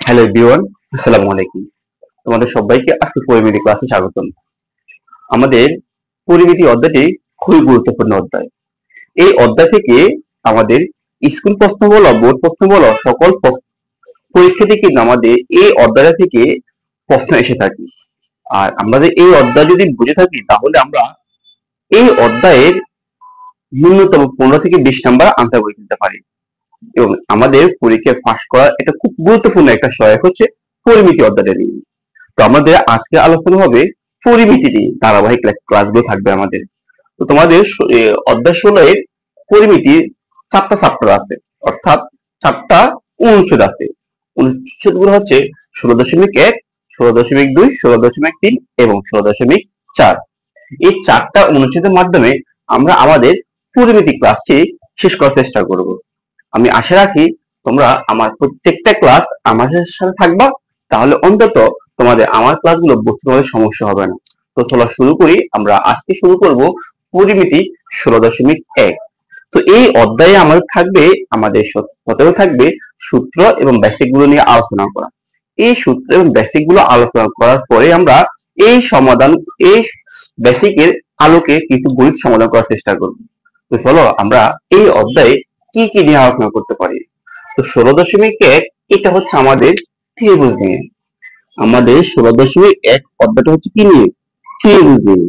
Hello everyone, আসসালামু আলাইকুম। তোমাদের সবাইকে আজকে পরিমিতি ক্লাসে স্বাগতম। আমাদের পরিমিতি অধ্যায়টি খুবই গুরুত্বপূর্ণ অধ্যায়। এই অধ্যায় থেকে আমাদের স্কুল প্রশ্ন বলো, বোর্ড প্রশ্ন বলো, সকল পরীক্ষাতে কিন্তু আমাদের এই অধ্যায় থেকে প্রশ্ন এসে থাকে। আর আমাদের এই অধ্যায় যদি বুঝে থাকি তাহলে আমরা এই অধ্যায়ের ন্যূনতম 15 থেকে 20 নাম্বার আনসার করে দিতে পারি এবং আমাদের পরীক্ষায় পাস করা এটা খুব গুরুত্বপূর্ণ একটা সহায়ক হচ্ছে পরিমিতি অধ্যায়টা নিয়ে। তো আমাদের আজকে আলোচনা হবে পরিমিতি নিয়ে, ধারাবাহিক ক্লাসগুলো থাকবে আমাদের। তো তোমাদের অধ্যায় 16 এর পরিমিতি 4টা চ্যাপ্টার আছে, অর্থাৎ 4টা অনুচ্ছেদ আছে। অনুচ্ছেদ গুলো হচ্ছে 16.1, 16.2, 16.3 এবং 16.4। এই 4টা অনুচ্ছেদের মাধ্যমে আমরা আমাদের পরিমিতি ক্লাসটি শেষ করার চেষ্টা করব। আমি আশা রাখি তোমরা আমার প্রত্যেকটা ক্লাস আমাদের সাথে থাকবা, তাহলে অন্তত তোমাদের আমার ক্লাসগুলো বুঝতে পারলে সমস্যা হবে না। তো চলো শুরু করি। আমরা আজকে শুরু করব পরিমিতি 16.1। তো এই অধ্যায়ে আমাদের থাকবে, আমাদের প্রথমে থাকবে সূত্র এবং বেসিক গুলো নিয়ে আলোচনা করা। এই সূত্র এবং বেসিক গুলো আলোচনা করার পরে আমরা এই বেসিকের আলোকে কিছু গণিত সমাধান করার চেষ্টা করব। তো চলো আমরা এই অধ্যায়ে কি কি নিয়ে আলোচনা করতে পারি। তো 16.1 এটা হচ্ছে আমাদের ত্রিভুজ নিয়ে। আমাদের 16.1 অধ্যায়টা হচ্ছে কি নিয়ে? ত্রিভুজ নিয়ে।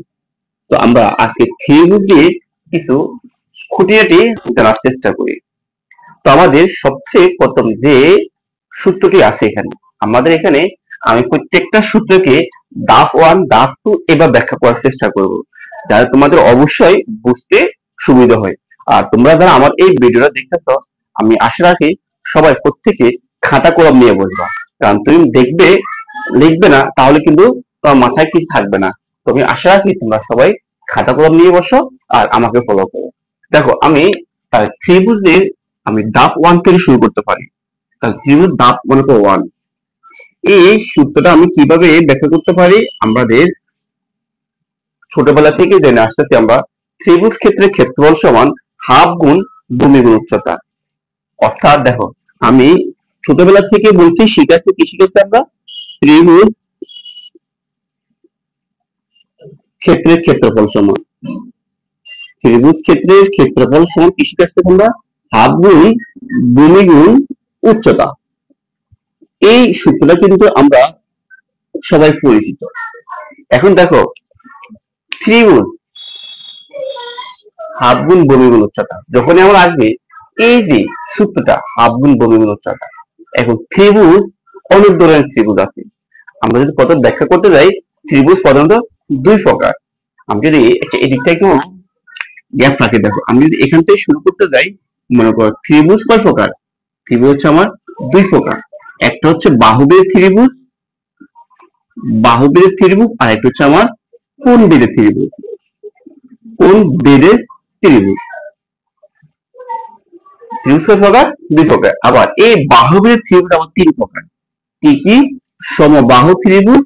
তো আমরা আজকে ত্রিভুজ নিয়ে কিছু খুঁটিনাটি জানার চেষ্টা করি। তো আমাদের সবচেয়ে প্রথম যে সূত্রটি আছে এখানে, আমাদের এখানে আমি প্রত্যেকটা সূত্রকে ধাপ 1, ধাপ 2 এবার ব্যাখ্যা করার চেষ্টা করব, যাতে তোমাদের অবশ্যই বুঝতে সুবিধা হয়। আর তোমরা যারা আমার এই ভিডিওটা দেখতেছ, আমি আশা রাখি সবাই প্রত্যেকে খাতা কলম নিয়ে বসবা, কারণ তুমি দেখবে লিখবে না তাহলে কিন্তু তোমার মাথায় কিছু থাকবে না। তো আমি আশা রাখি তোমরা সবাই খাতা কলম নিয়ে বসো আর আমাকে ফলো করো। দেখো আমি ত্রিভুজের আমি ধাপ 1 থেকে শুরু করতে পারি। ত্রিভুজ ধাপ মনে করো 1। এই সূত্রটা আমি কিভাবে ব্যাখ্যা করতে পারি? আমাদের ছোটবেলা থেকে জেনে আসতেছি আমরা, ত্রিভুজ ক্ষেত্রে ক্ষেত্রফল সমান হাফ গুণ ভূমি গুণ উচ্চতা। অর্থাৎ দেখো আমি ছোটবেলা থেকে বলছি, শিখাচ্ছি কি শিখেছি আমরা? ত্রিভুজ ক্ষেত্রের ক্ষেত্রফল সমান, ত্রিভুজ ক্ষেত্রের ক্ষেত্রফল সমান কি শিখাচ্ছি আমরা? হাফ গুণ ভূমি গুণ উচ্চতা। এই সূত্রটা কিন্তু আমরা সবাই পরিচিত। এখন দেখো ত্রিভুজ হাফ গুণ ভূমি গুণ উচ্চতা যখনই আমরা আসবে, এই যে সূত্রটা হাফ গুণ ভূমি গুণ উচ্চতা। এখন ত্রিভুজ অনেক ধরনের ত্রিভুজ আছে। আমরা যদি প্রথম ব্যাখ্যা করতে যাই, ত্রিভুজ প্রধানত দুই প্রকার। আমি যদি এদিকটা একটু গ্যাপ রাখি, দেখো আমি যদি এখান থেকে শুরু করতে যাই, মনে করো ত্রিভুজ কয় প্রকার? ত্রিভুজ হচ্ছে আমার দুই প্রকার। একটা হচ্ছে বাহুবের ত্রিভুজ, বাহুবের ত্রিভুজ, আর একটা হচ্ছে আমার কোণ বেদের ত্রিভুজ, কোণ বেদের ত্রিভুজ। ত্রিভুজ কয় প্রকার? দুই প্রকার। আবার এই বাহুবের ত্রিভুজ আবার তিন প্রকার। কি কি? সমবাহু ত্রিভুজ,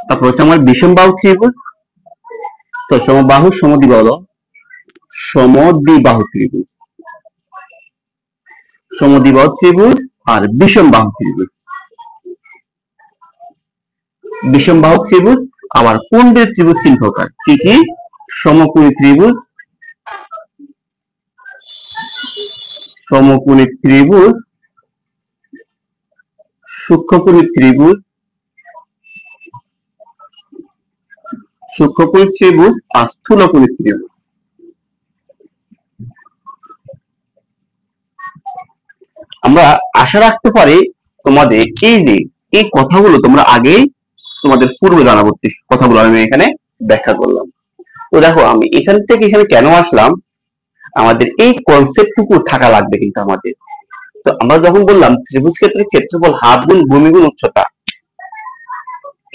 তারপর হচ্ছে আমার বিষমবাহু ত্রিভুজ, তো সমবাহু সমদ্বিবাহু, সমদ্বিবাহু ত্রিভুজ, সমদ্বিবাহু ত্রিভুজ আর বিষমবাহু ত্রিভুজ। বিষমবাহু ত্রিভুজ আবার কোণ বেদের ত্রিভুজ তিন প্রকার। কি কি? সমকোণী ত্রিভুজ, সমকোণী ত্রিভুজ, সূক্ষ্মকোণী ত্রিভুজ, সূক্ষ্মকোণী ত্রিভুজ আর স্থূলকোণী ত্রিভুজ। আমরা আশা রাখতে পারি তোমাদের এই যে এই কথাগুলো তোমরা আগেই তোমাদের পূর্বে জানাবর্তী কথাগুলো আমি এখানে ব্যাখ্যা করলাম। তো দেখো আমি এখান থেকে এখানে কেন আসলাম, আমাদের এই কনসেপ্টটুকু থাকা লাগবে কিন্তু আমাদের। তো আমরা যখন বললাম ত্রিভুজ ক্ষেত্রের ক্ষেত্রফল হাফ গুণ ভূমি গুণ উচ্চতা,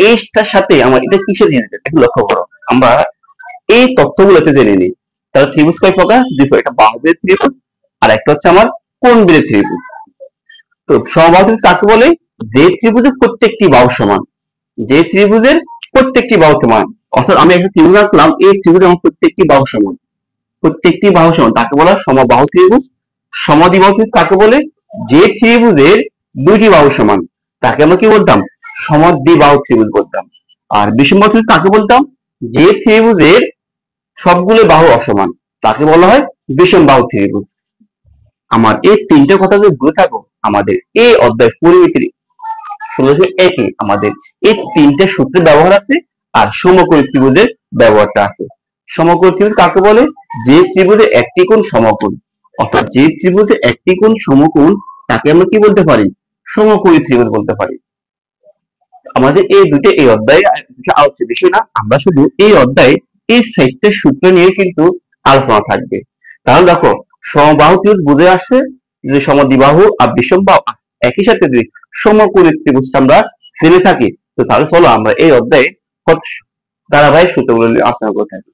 এইটার সাথে আমার এটা কিসের রিলেটেড একটু লক্ষ্য করো। আমরা এই তথ্যগুলোতে জেনে নিই। তাহলে ত্রিভুজ কয় প্রকার? দুই প্রকার। একটা বাহুবের ত্রিভুজ আর একটা হচ্ছে আমার কোণ বেদের ত্রিভুজ। তো সমবাহু ত্রিভুজ কাকে বলে? যে ত্রিভুজের প্রত্যেকটি বাহু সমান, যে ত্রিভুজের প্রত্যেকটি বাহু সমান। অর্থাৎ আমি একটা ত্রিভুজ আঁকলাম, এই ত্রিভুজের আমার প্রত্যেকটি বাহু সমান, প্রত্যেকটি বাহু সমান, তাকে বলা সমবাহু ত্রিভুজ। সমদ্বিবাহু ত্রিভুজ কাকে বলে? যে ত্রিভুজের দুইটি বাহু সমান তাকে আমরা কি বলতাম? সমদ্বিবাহু ত্রিভুজ বলতাম। আর বিষমবাহু ত্রিভুজ কাকে বলতাম? যে ত্রিভুজের সবগুলো বাহু অসমান তাকে বলা হয় বিষমবাহু ত্রিভুজ। আমার এই তিনটে কথা যদি বুঝে থাকো, আমাদের এই অধ্যায় পরিমিতির সলিউশন একই। আমাদের এই তিনটে সূত্রের ব্যবহার আছে আর সমকোণী ত্রিভুজের ব্যবহারটা আছে। সমকোণী ত্রিভুজ কাকে বলে? যে ত্রিভুজে একটি কোণ সমকোণ, অর্থাৎ যে ত্রিভুজে একটি কোণ সমকোণ তাকে আমরা কি বলতে পারি? সমকোণী ত্রিভুজ বলতে পারি। আমাদের এই দুটো এই অধ্যায়ে আলোচ্য বিষয় না, আমরা শুধু এই অধ্যায়ে এই 4টা সূত্র নিয়ে কিন্তু আলোচনা থাকবে। কারণ দেখো, সমবাহু ত্রিভুজ বুঝে আসছে যে সমদ্বিবাহু আর বিষমবাহু একই সাথে যদি সমকোণী ত্রিভুজটা আমরা জেনে থাকি, তো তাহলে চলো আমরা এই অধ্যায়ে ধারাবাহিক সূত্রগুলো নিয়ে আলোচনা করে থাকি।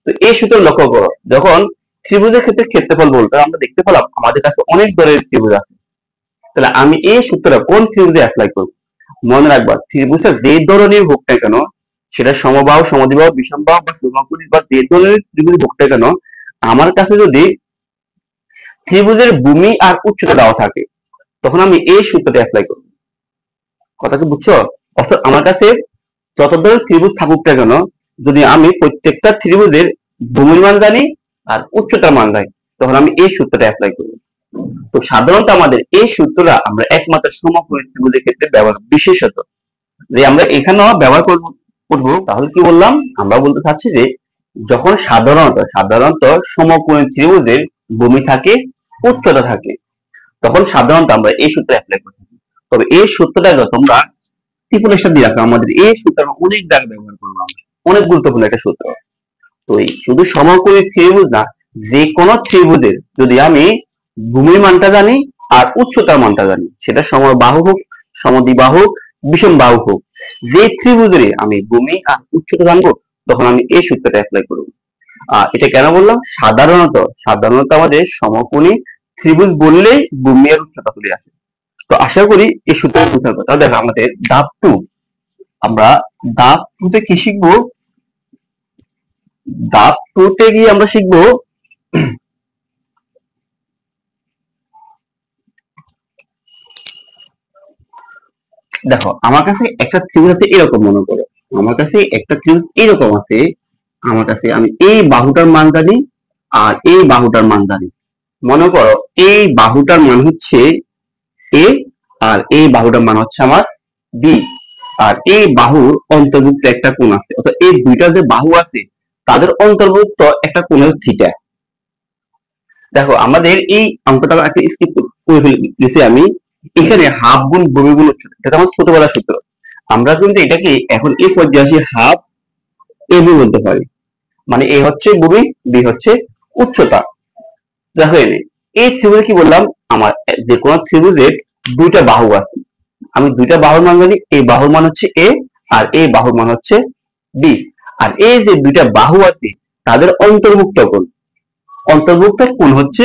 তো এই সূত্র লক্ষ্য করো, যখন ত্রিভুজের ক্ষেত্রে ক্ষেত্রফল বলতে আমরা দেখতে পেলাম আমাদের কাছে অনেক ধরনের ত্রিভুজ আছে। তাহলে আমি এই সূত্রটা কোন ত্রিভুজে অ্যাপ্লাই করব? মনে রাখবা, ত্রিভুজটা যে ধরনের হোক না কেন, সেটা সমবাহু, সমদ্বিবাহু, বিষমবাহু বা সমকোণী বা যে ধরনের ত্রিভুজ হোক না কেন, আমার কাছে যদি ত্রিভুজের ভূমি আর উচ্চতা দেওয়া থাকে, তখন আমি এই সূত্রটা অ্যাপ্লাই করব। কথা কি বুঝছো? অর্থাৎ আমার কাছে যত ধরনের ত্রিভুজ থাকুক না কেন, যদি আমি প্রত্যেকটা ত্রিভুজের ভূমির মান জানি আর উচ্চতার মান জানি, তখন আমি এই সূত্রটা অ্যাপ্লাই করব। তো সাধারণত আমাদের এই সূত্রটা আমরা একমাত্র সমকোণী ত্রিভুজের ক্ষেত্রে ব্যবহার, বিশেষত যে আমরা এখানেও ব্যবহার করবো। তাহলে কি বললাম? আমরা বলতে চাচ্ছি যে যখন সাধারণত সমকোণী ত্রিভুজের ভূমি থাকে, উচ্চতা থাকে, তখন সাধারণত আমরা এই সূত্র অ্যাপ্লাই করি। তবে এই সূত্রটা তোমরা ত্রিপুলেশন দিয়ে রাখো, আমাদের এই সূত্র অনেক জায়গায় ব্যবহার করবো আমরা, অনেক গুরুত্বপূর্ণ একটা সূত্র। তো এই শুধু সমকোণী ত্রিভুজ না, যে কোনো ত্রিভুজের যদি আমি ভূমির মানটা জানি আর উচ্চতার মানটা জানি, সেটা সমবাহু হোক, সমদ্বিবাহু, বিষমবাহু হোক, যে ত্রিভুজের আমি ভূমি আর উচ্চতা জানবো, তখন আমি এই সূত্রটা অ্যাপ্লাই করব। এটা কেন বললাম? সাধারণত আমাদের সমকোণী ত্রিভুজ বললেই ভূমি আর উচ্চতা চলে আসে। তো আশা করি এই সূত্র বুঝতে পারবো। তাহলে দেখো, আমাদের ধাপ 2, আমরা ধাপ 2 তে কি শিখবো? ধাপ 2 তে গিয়ে আমরা শিখবো দেখো, আমার কাছে একটা ত্রিভুজ আছে এরকম, মনে করো আমার কাছে একটা ত্রিভুজ এরকম আছে। আমার কাছে আমি এই বাহুটার মান জানি আর এই বাহুটার মান জানি। মনে করো এই বাহুটার মান হচ্ছে এ আর এই বাহুটার মান হচ্ছে আমার বি, আর এই বাহুর অন্তর্ভুক্ত একটা কোণ আছে, অর্থাৎ এই দুইটা যে বাহু আছে তাদের অন্তর্ভুক্ত একটা কোণ হচ্ছে থিটা। দেখো, আমাদের এই অঙ্কটা একটা স্কিপ করে ফেলেছি আমি। এখানে হাফ গুণ ভূমি গুণ উচ্চতা, এটা আমার ছোটবেলার সূত্র। আমরা কিন্তু এটাকে এখন এই পর্যায়ে আসি হাফ এ বি বলতে পারি। মানে এ হচ্ছে ভূমি, বি হচ্ছে উচ্চতা। দেখো এনে এই ত্রিভুজে কি বললাম, আমার যে কোনো ত্রিভুজের দুইটা বাহু আছে, আমি দুইটা বাহুর মান জানি। এই বাহুর মান হচ্ছে এ আর এই বাহুর মান হচ্ছে বি। আর এই যে দুইটা বাহু আছে তাদের অন্তর্ভুক্ত কোণ হচ্ছে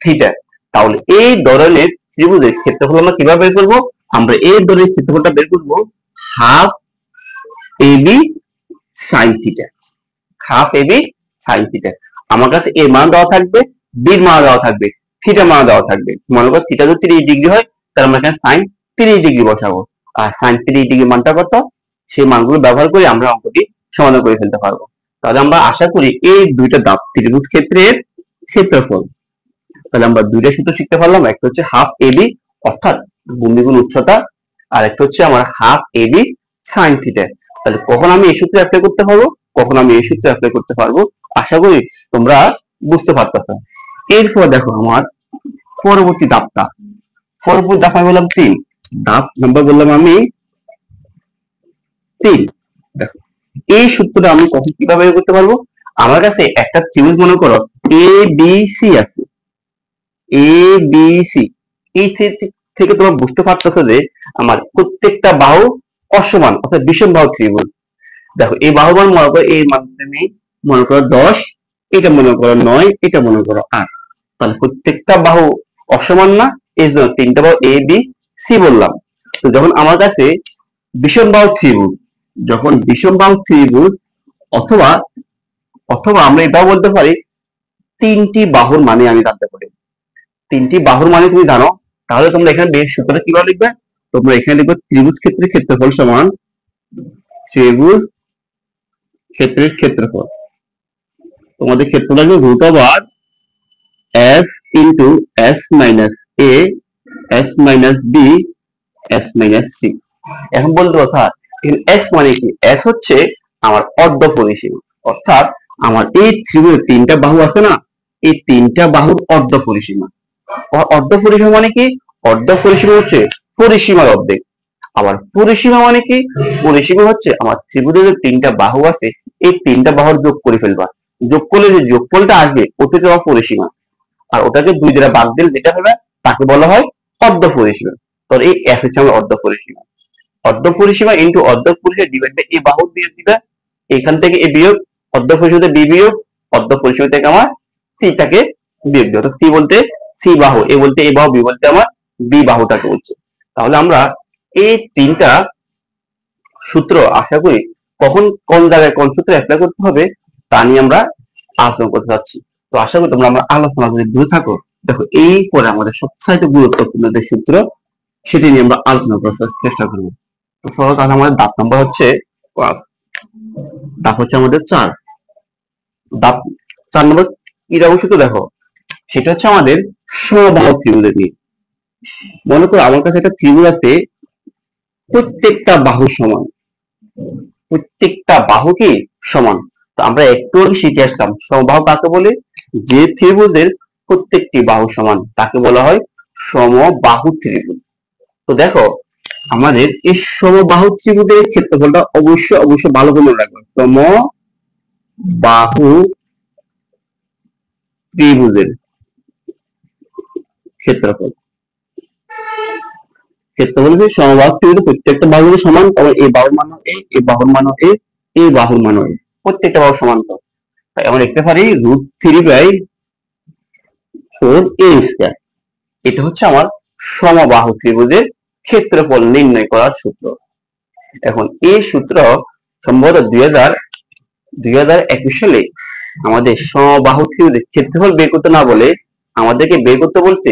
থিটা। তাহলে এই ধরনের ত্রিভুজের ক্ষেত্রফল আমরা কিভাবে বের করবো? আমরা এই ধরনের ক্ষেত্রফলটা বের করবো half A B sine theta. Half A B sine theta. আমার কাছে এর মান দেওয়া থাকবে, বির মান দেওয়া থাকবে, থিটা মান দেওয়া থাকবে। মনে করো থিটা যদি 30 ডিগ্রি হয়, তাহলে আমরা এখানে সাইন 30 ডিগ্রি বসাবো। আর সাইন 30 ডিগ্রি মানটা কত, সেই মানগুলো ব্যবহার করে আমরা অঙ্কটি সমাধান করে ফেলতে পারবো। তাহলে আমরা আশা করি এই দুইটা ত্রিভুজ ক্ষেত্রের ক্ষেত্রফল, তাহলে আমরা দুইটা সূত্র শিখতে পারলাম। একটা হচ্ছে হাফ এ বি অর্থাৎ ভূমি গুণ উচ্চতা, আর একটা হচ্ছে আমার half A B sine theta. তাহলে কখন আমি এই সূত্রে অ্যাপ্লাই করতে পারবো, কখন আমি এই সূত্রে অ্যাপ্লাই করতে পারবো, আশা করি তোমরা বুঝতে পারতেছো। এরপর দেখো, আমার পরবর্তী ধাপটা, পরবর্তী ধাপ আমি বললাম 3, ধাপ নাম্বার বললাম আমি 3। দেখো, এই সূত্রটা আমি কখন কিভাবে বের করতে পারবো? আমার কাছে একটা ত্রিভুজ মনে করো এ বি সি আছে, এ বি সি। এই থেকে তোমরা বুঝতে পারতেছো যে আমার প্রত্যেকটা বাহু অসমান, অর্থাৎ বিষম বাহু ত্রিভুজ। দেখো, এই বাহু মান মনে করো, এই মানটা নেই, মনে করো 10, এটা মনে করো 9, এটা মনে করো 8। তাহলে প্রত্যেকটা বাহু অসমান না, এই জন্য তিনটা বাহু এ বি সি বললাম। তো যখন আমার কাছে বিষম বাহু ত্রিভুজ, যখন বিষম বাহু ত্রিভুজ অথবা অথবা আমরা এটাও বলতে পারি তিনটি বাহুর মানে আমি জানতে পারি। তিনটি বাহুর মানে তুমি জানো, তাহলে তোমরা এখানে বেশ সূত্রটা কিভাবে লিখবে? তোমরা এখানে লিখবে ত্রিভুজ ক্ষেত্রের ক্ষেত্রফল সমান ত্রিভুজ ক্ষেত্রের ক্ষেত্রফল। তোমাদের ক্ষেত্র লাগবে root over s into s minus a s minus b s minus c। এখন বলতে কথা, s মানে কি? s হচ্ছে আমার অর্ধ পরিসীমা, অর্থাৎ আমার এই ত্রিভুজের তিনটা বাহু আছে না, এই তিনটা বাহুর অর্ধ পরিসীমা। অর্ধ পরিসীমা মানে কি? অর্ধ পরিসীমা হচ্ছে পরিসীমার অর্ধেক। আবার পরিসীমা মানে কি? পরিসীমা হচ্ছে আমার ত্রিভুজের যে তিনটা বাহু আছে, এই তিনটা বাহুর যোগ করে ফেলবা। যোগ করলে যে যোগফলটা আসবে ওটা হচ্ছে পরিসীমা, আর ওটাকে দুই দ্বারা ভাগ দিলে যেটা হবে তাকে বলা হয় অর্ধ পরিসীমা। তো এই এস হচ্ছে আমার অর্ধ পরিসীমা। অর্ধ পরিসীমা ইন্টু অর্ধ পরিসীমা ডিভাইড বাই এই বাহু দিয়ে দিবে, এখান থেকে এ বিয়োগ, অর্ধ পরিসীমা বি বিয়োগ, অর্ধ পরিসীমা থেকে আমার সিটাকে বিয়োগ দিবে। তো সি বলতে সি বাহু, এ বলতে এ বাহু, বি বলতে আমার বি বাহুটাকে বলছে। তাহলে আমরা এই তিনটা সূত্র আশা করি কখন কোন জায়গায় কোন সূত্র অ্যাপ্লাই করতে হবে তা নিয়ে আমরা আলোচনা করতে যাচ্ছি। তো আশা করি তোমরা আমরা আলোচনা যদি দূরে থাকো, দেখো এই পরে আমাদের সবচাইতে গুরুত্বপূর্ণ যে সূত্র সেটি নিয়ে আমরা আলোচনা করার চেষ্টা করবো। তো চলো তাহলে আমাদের ধাপ নাম্বার হচ্ছে, ধাপ হচ্ছে আমাদের 4। ধাপ 4 নম্বর কিরকম সূত্র দেখো, সেটা হচ্ছে আমাদের সমবাহু ত্রিভুজের নিয়ে। মনে করো আমার কাছে একটা ত্রিভুজ আছে, প্রত্যেকটা বাহু সমান, প্রত্যেকটা বাহু কি সমান। তো আমরা একটু আগে শিখে আসলাম সমবাহু কাকে বলে? যে ত্রিভুজের প্রত্যেকটি বাহু সমান তাকে বলা হয় সমবাহু ত্রিভুজ। তো দেখো আমাদের এই সমবাহু ত্রিভুজের ক্ষেত্রফলটা অবশ্যই ভালো করে মনে রাখবে। সমবাহু ত্রিভুজের ক্ষেত্রফল, ক্ষেত্রফল কি? সমবাহু ত্রিভুজের প্রত্যেকটা বাহু সমান, তবে এই বাহুর মান এ, এই বাহুর মান এ, এই বাহুর মান এ, প্রত্যেকটা বাহু সমান। তো তাই আমরা লিখতে পারি √3/4a²। এটা হচ্ছে আমার সমবাহু ত্রিভুজের ক্ষেত্রফল নির্ণয় করার সূত্র। এখন এই সূত্র সম্ভবত 2021 সালে আমাদের সমবাহু ত্রিভুজের ক্ষেত্রফল বের করতে না বলে আমাদেরকে বের করতে বলতে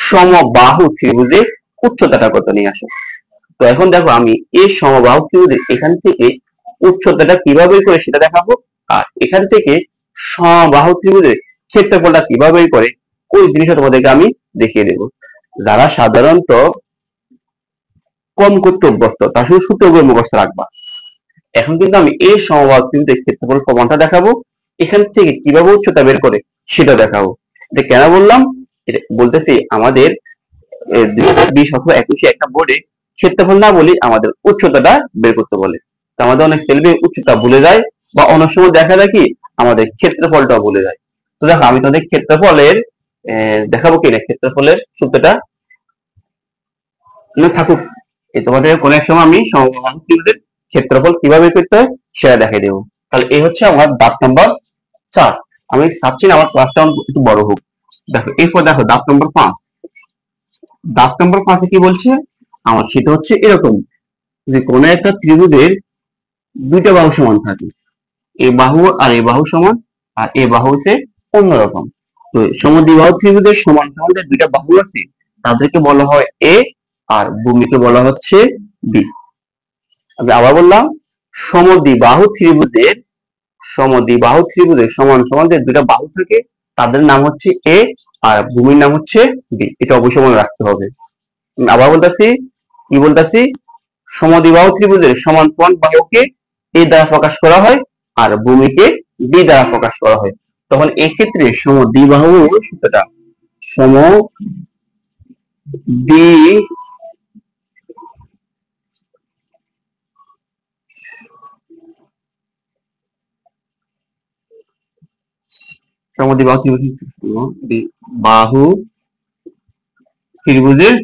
সমবাহু ত্রিভুজের উচ্চতাটা কত নিয়ে আসো। তো এখন দেখো আমি এই সমবাহু ত্রিভুজের এখান থেকে উচ্চতাটা কিভাবে বের করে সেটা দেখাবো, আর এখান থেকে সমবাহু ত্রিভুজের ক্ষেত্রফলটা কিভাবে বের করে ওই জিনিসটা তোমাদেরকে আমি দেখিয়ে দেবো। যারা সাধারণত কম করতে অভ্যস্ত তারা শুধু সূত্রগুলো মুখস্থ রাখবা। এখন কিন্তু আমি এই সমবাহু ত্রিভুজের ক্ষেত্রফল প্রমাণটা দেখাবো, এখান থেকে কিভাবে উচ্চতা বের করে সেটা দেখাবো। এটা কেন বললাম? এটা বলতেছি আমাদের 2020 অথবা 21 একটা বোর্ডে ক্ষেত্রফল না বলি আমাদের উচ্চতাটা বের করতে বলে। তো আমাদের অনেক ছেলে উচ্চতা ভুলে যায়, বা অনেক সময় দেখা যায় কি আমাদের ক্ষেত্রফলটাও ভুলে যায়। তো দেখো আমি তোমাদের ক্ষেত্রফলের দেখাবো কিনা, ক্ষেত্রফলের সূত্রটা থাকুক, তোমাদের কোন এক সময় আমি সমবাহু ত্রিভুজের ক্ষেত্রফল কিভাবে করতে হয় সেটা দেখাই দেবো। তাহলে এই হচ্ছে আমার ধাপ নাম্বার 4। আমি চাচ্ছি না আমার ক্লাসটা একটু বড় হোক। দেখো এরপর দেখো ধাপ নাম্বার 5। ধাপ নাম্বার 5 কি বলছে আমার, সেটা হচ্ছে এরকম যে কোন একটা ত্রিভুজের দুইটা বাহু সমান থাকে, এই বাহু আর এই বাহু সমান, আর এই বাহু হচ্ছে অন্যরকম। তো সমদ্বিবাহু ত্রিভুজের সমান সমান যে দুইটা বাহু আছে তাদেরকে বলা হয় এ, আর ভূমিকে বলা হচ্ছে বি। আমি আবার বললাম সমদ্বিবাহু ত্রিভুজের সমান সমান যে দুইটা বাহু থাকে তাদের নাম হচ্ছে এ, আর ভূমির নাম হচ্ছে বি। এটা অবশ্যই মনে রাখতে হবে। আবার বলতেছি, কি বলতেছি? সমদ্বিবাহু ত্রিভুজের সমান সমান বাহুকে এ দ্বারা প্রকাশ করা হয়, আর ভূমিকে বি দ্বারা প্রকাশ করা হয়। তখন এক্ষেত্রে সমদ্বিবাহু সূত্রটা বাহু ত্রিভুজের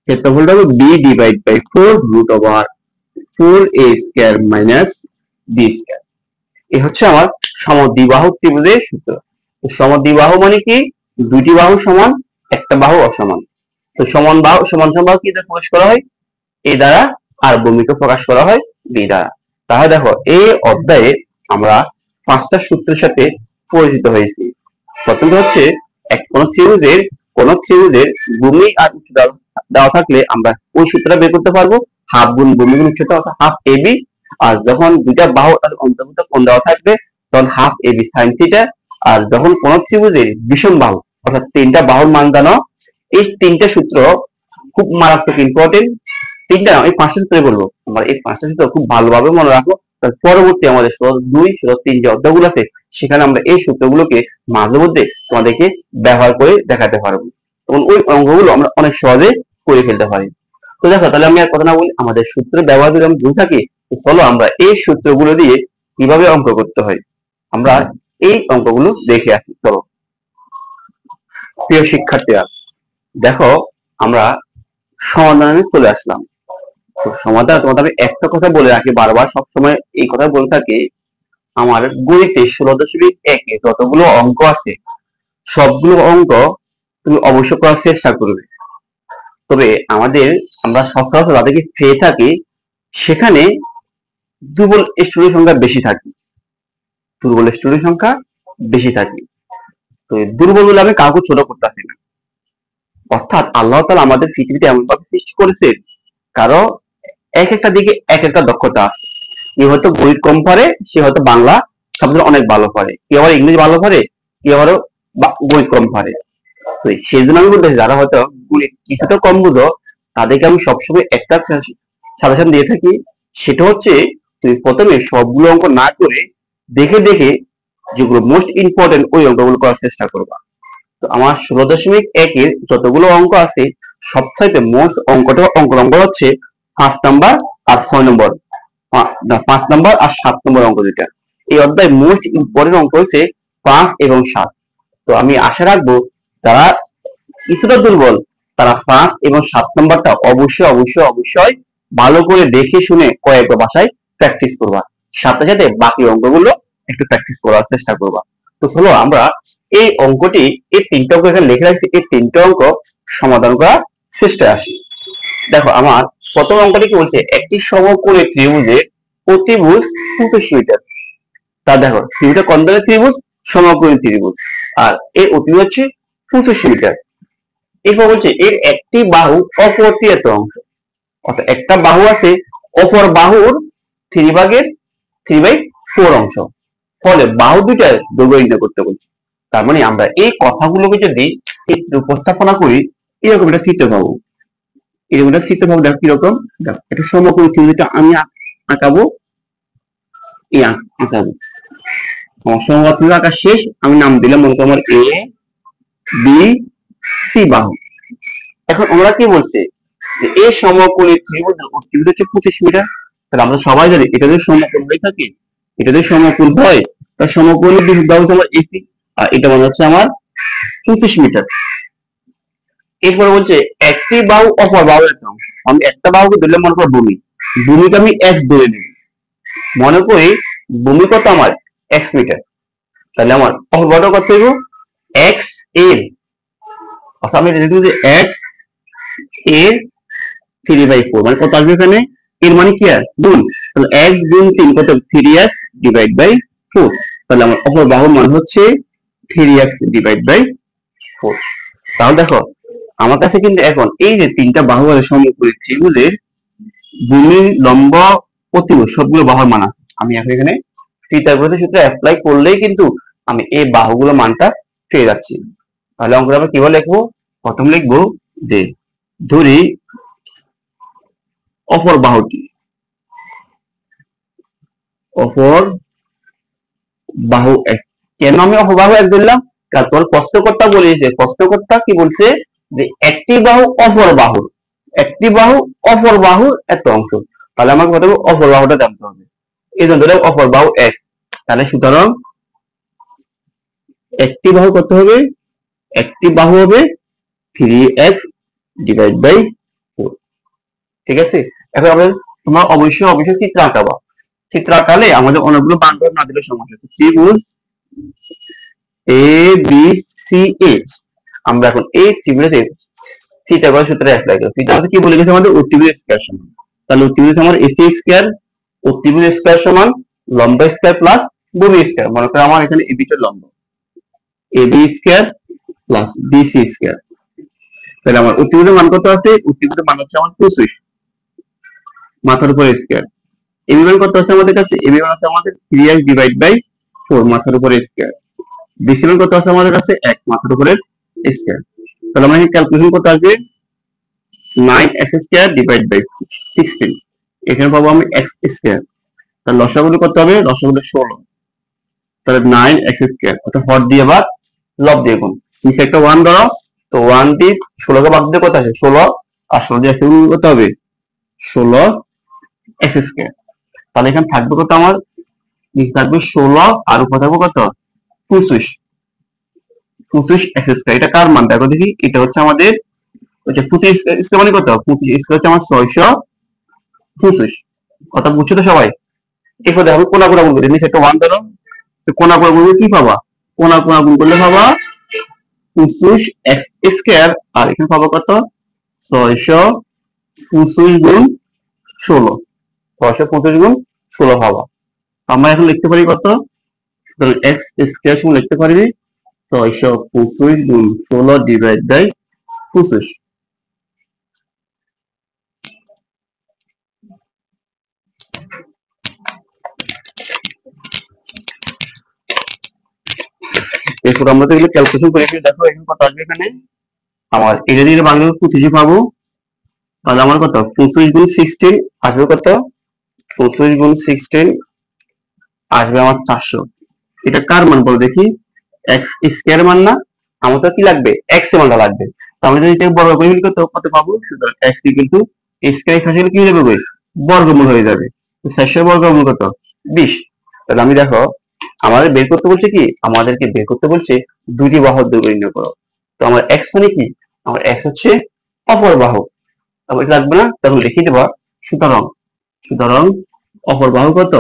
ক্ষেত্রফলটা হবে B divide by 4√4a² minus b²। এই হচ্ছে আমার সমদ্বিবাহু ত্রিভুজের সূত্র। তো সমদ্বিবাহু মানে কি? দুইটি বাহু সমান, একটা বাহু অসমান। তো সমান সমান বাহু কি দ্বারা প্রকাশ করা হয়? এ দ্বারা, আর ভূমিকে প্রকাশ করা হয় বি দ্বারা। তাহলে দেখো এই অধ্যায়ে আমরা 5টা সূত্রের সাথে পরিচিত হয়েছি। প্রথমটা হচ্ছে কোন ত্রিভুজের ভূমি আর উচ্চতা দেওয়া থাকলে আমরা ওই সূত্রটা বের করতে পারবো, হাফ গুণ ভূমি গুণ উচ্চতা অর্থাৎ হাফ এবি। আর যখন দুইটা বাহু অন্তর্ভুক্ত কোণ দেওয়া থাকবে তখন হাফ এবি সাইন থিটা। আর যখন কোন ত্রিভুজের বিষম বাহু অর্থাৎ তিনটা বাহুর মান জানো, এই তিনটা সূত্র খুব মারাত্মক ইম্পর্টেন্ট। তিনটা না, এই পাঁচটা সূত্রে বলবো, আমরা এই পাঁচটা সূত্র খুব ভালোভাবে মনে রাখো। পরবর্তী আমাদের ষোলো দুই ষোলো তিন যে অধ্যায়গুলো আছে সেখানে আমরা এই সূত্রগুলোকে মাঝে মধ্যে তোমাদেরকে ব্যবহার করে দেখাতে পারবো এবং ওই অঙ্কগুলো আমরা অনেক সহজে করে ফেলতে পারি। তো দেখো, তাহলে আমি আর কথা না বলি, আমাদের সূত্র ব্যবহার যদি আমি বুঝে থাকি, চলো আমরা এই সূত্রগুলো দিয়ে কিভাবে অঙ্ক করতে হয় আমরা এই অঙ্কগুলো দেখে আসি। চলো প্রিয় শিক্ষার্থীরা, দেখো আমরা সমাধানে চলে আসলাম। তো সমাধান তোমাদের আমি একটা কথা বলে রাখি, বারবার সবসময় এই কথা বলে থাকি, আমার গণিতে 16.1 যতগুলো অঙ্ক আছে সবগুলো অঙ্ক তুমি অবশ্যই করার চেষ্টা করবে। তবে আমরা সচরাচর যাদেরকে পেয়ে থাকি সেখানে দুর্বল স্টুডেন্ট সংখ্যা বেশি থাকে। তো দুর্বল বলে আমি কাউকে ছোট করতেছি না, অর্থাৎ আল্লাহ তাআলা আমাদের পৃথিবীতে এমন ভাবে সৃষ্টি করেছে, কারো এক একটা দিকে এক একটা দক্ষতা আছে। কেউ হয়তো গণিত কম পারে, সে হয়তো বাংলা শব্দ অনেক ভালো পারে, কেউ আবার ইংরেজি ভালো পারে, কেউ আবার গণিত কম পারে। তো সেই জন্য আমি বলতেছি, যারা হয়তো গণিত কিছুটা কম বুঝো তাদেরকে আমি সবসময় একটা সাজেশন দিয়ে থাকি, সেটা হচ্ছে তুমি প্রথমে সবগুলো অঙ্ক না করে দেখে দেখে যেগুলো মোস্ট ইম্পর্টেন্ট ওই অঙ্কগুলো করার চেষ্টা করবা। তো আমার 16.1 যতগুলো অঙ্ক আছে সবচাইতে মোস্ট অঙ্ক হচ্ছে 5 নাম্বার আর 6 নম্বর, 5 নাম্বার আর 7 নম্বর অঙ্ক দুইটা। এই অধ্যায় মোস্ট ইম্পর্টেন্ট অঙ্ক হচ্ছে 5 এবং 7। তো আমি আশা রাখবো যারা কিছুটা দুর্বল তারা 5 এবং 7 নম্বরটা অবশ্যই ভালো করে দেখে শুনে কয়েকবার বাসায় প্র্যাকটিস করবা, সাথে সাথে বাকি অঙ্কগুলো একটু প্র্যাকটিস করার চেষ্টা করবা। তো চলো আমরা এই অঙ্কটি, এই তিনটা অঙ্ক এখানে লিখে রাখছি, এই তিনটা অঙ্ক সমাধান করার চেষ্টায় আসি। দেখো আমার প্রথম অঙ্কটি কি বলছে, একটি সমকোণী ত্রিভুজের প্রতিভুজ 25 মিটার। তা দেখো ত্রিভুজটা কোন ধরনের ত্রিভুজ, সমকোণী ত্রিভুজ, আর এর অতিভুজ হচ্ছে 25 মিটার। এরপর বলছে এর একটি বাহু অপরটি এত অংশ, অর্থাৎ একটা বাহু আছে, অপর বাহুর 3/4 অংশ, ফলে বাহু দুইটার দৈর্ঘ্য নির্ণয় করতে বলছে। তার মানে আমরা এই কথাগুলোকে যদি চিত্র উপস্থাপনা করি, এরকম একটা চিত্র পাবো। দেখো কিরকম, দেখো এটা সমকোণী ত্রিভুজটা আমি আঁকাবো, আমার সমকোণ আঁকা শেষ, আমি নাম দিলাম মনে করো আমার এ বি সি বাহু। এখন আমরা কি বলছে যে এই সমকোণী ত্রিভুজের অতিভুজ হচ্ছে 25 মিটার। তাহলে আমরা সবাই জানি এটা যদি সমকোণ হয়ে থাকে, এটা যদি সমকোণ হয় তাহলে সমকোণের বাহু হচ্ছে আমার এসি, আর এটা মানে হচ্ছে আমার 25 মিটার। এরপরে বলছে একটি বাহু অপর বাহু একটা অংশ, আমি একটা বাহুকে ধরলে মনে করো ভূমিকে আমি এক্স ধরে নিই, মনে করি ভূমি কত আমার এক্স মিটার, তাহলে আমার অপর বাহুটা কত হইব এক্স এর, অর্থাৎ আমি লিখব যে এক্স এর 3/4 মানে কত আসবে এখানে, এর মানে কি আর গুণ, তাহলে x গুণ 3 কত 3x ডিভাইড বাই 4, তাহলে আমার অপর বাহুর মান হচ্ছে 3x ডিভাইড বাই 4। তাহলে দেখো আমার কাছে কিন্তু এখন এই যে তিনটা বাহু আছে সমকোণী ত্রিভুজের ভূমি লম্ব অতিভুজ সবগুলো বাহুর মান আছে, আমি এখন এখানে পিথাগোরাসের সূত্র অ্যাপ্লাই করলেই কিন্তু আমি এই বাহুগুলো মানটা পেয়ে যাচ্ছি। তাহলে অঙ্কটা আমরা কিভাবে লিখবো, প্রথম লিখবো যে ধরি অপর বাহুটি, অপর বাহু এক। কেন আমি অপর বাহু এক ধরলাম, কারণ তোর প্রশ্নকর্তা বলেছে, প্রশ্নকর্তা কি বলছে যে একটি বাহু অপর বাহুর, একটি বাহু অপর বাহুর এত অংশ, তাহলে আমাকে প্রথমে অপর বাহুটা জানতে হবে, এই জন্য ধরে অপর বাহু এক। তাহলে সুতরাং একটি বাহু কত হবে, একটি বাহু হবে 3x ডিভাইড বাই 4। ঠিক আছে, এখন আমরা তোমরা অবশ্যই চিত্র আঁকাবা, চিত্র আঁকালে আমাদের অনেকগুলো বান্ধব না দিলে সমস্যা। ত্রিভুজ এ বি সি এইচ, আমরা এখন এই ত্রিভুজের পিথাগোরাস সূত্রে অ্যাপ্লাই করব। পিথাগোরাস কি বলে গেছে আমাদের অতিভুজ স্কয়ার সমান, তাহলে অতিভুজ আমার এসি স্কয়ার, অতিভুজ স্কয়ার সমান লম্ব স্কয়ার প্লাস ভূমি স্কয়ার। মনে করো আমার এখানে এবি টা লম্ব, AB square plus BC square. তাহলে আমার অতিভুজের মান কত আছে? অতিভুজের মান হচ্ছে আমার 25 মাথার উপর স্কয়ার। এবি মান কত আছে আমাদের কাছে? এবি মান আছে আমাদের 3x ডিভাইড বাই 4 মাথার উপর স্কয়ার। বিসি মান কত আছে আমাদের কাছে? 1 মাথার উপরে স্কয়ার। তাহলে আমরা ক্যালকুলেশন করতে আসবে 9x স্কয়ার ডিভাইড বাই 16। এখানে পাবো আমি x স্কয়ার। তাহলে লসাগুলো কত হবে? লসাগুলো 16। তাহলে 9x স্কয়ার, অর্থাৎ হর দিয়ে ভাগ লব দিয়ে গুণ। নিচে একটা 1 ধরো, তো 1 দিয়ে 16 কে ভাগ দিলে কত আসে? 16। আর 16 দিয়ে গুণ কত হবে? 16x square. তাহলে এখানে থাকবে কত আমার? নিচে থাকবে 16 আর উপরে থাকবে কত? 25। 25x square. এটা কার মান? দেখো দেখি, এটা হচ্ছে আমাদের 25 স্কয়ার মানে কত? 25 স্কয়ার হচ্ছে আমার 625। কথা বুঝছো তো সবাই? এরপর দেখো কোনা কোনা গুণ করি। নিচে একটা 1 ধরো, তো কোনা কোনা গুণ কি পাবা? কোনা কোনা গুণ করলে পাবা 25x স্কয়ার। আর এখানে পাবো কত? 625 গুণ 16। 625 গুণ 16 পাবা। আমরা এখন লিখতে পারি কত? তাহলে x স্কয়ার সমান লিখতে পারি 625 গুণ 16 ডিভাইড বাই 25। এরপর আমরা তো এগুলো ক্যালকুলেশন করে দেখো এখন কত আসবে এখানে আমার? এটা দিয়ে বাংলা 25 পাবো। তাহলে আমার কত? 25 গুণ 16 আসবে কত? 25 গুণ 16 আসবে আমার 400। এটা কার মান বল দেখি? x স্কয়ার মান না? আমার তো কি লাগবে? x এর মানটা লাগবে। তো আমি যদি এটা বর্গ করে ফেলি কত পাবো? সুতরাং x ইকুয়াল টু স্কয়ার খাসিলে কি হয়ে যাবে? বর্গমূল হয়ে যাবে। তো 400 বর্গমূল কত? 20। তাহলে আমি দেখো আমাদের বের করতে বলছে কি? আমাদেরকে বের করতে বলছে দুইটি বাহুর দৈর্ঘ্য নির্ণয় করো। তো আমার x মানে কি? আমার x হচ্ছে অপর বাহু। তারপর এটা লাগবে না, তাহলে লিখে দেবা সুতরাং সুতরাং অপর বাহু কত?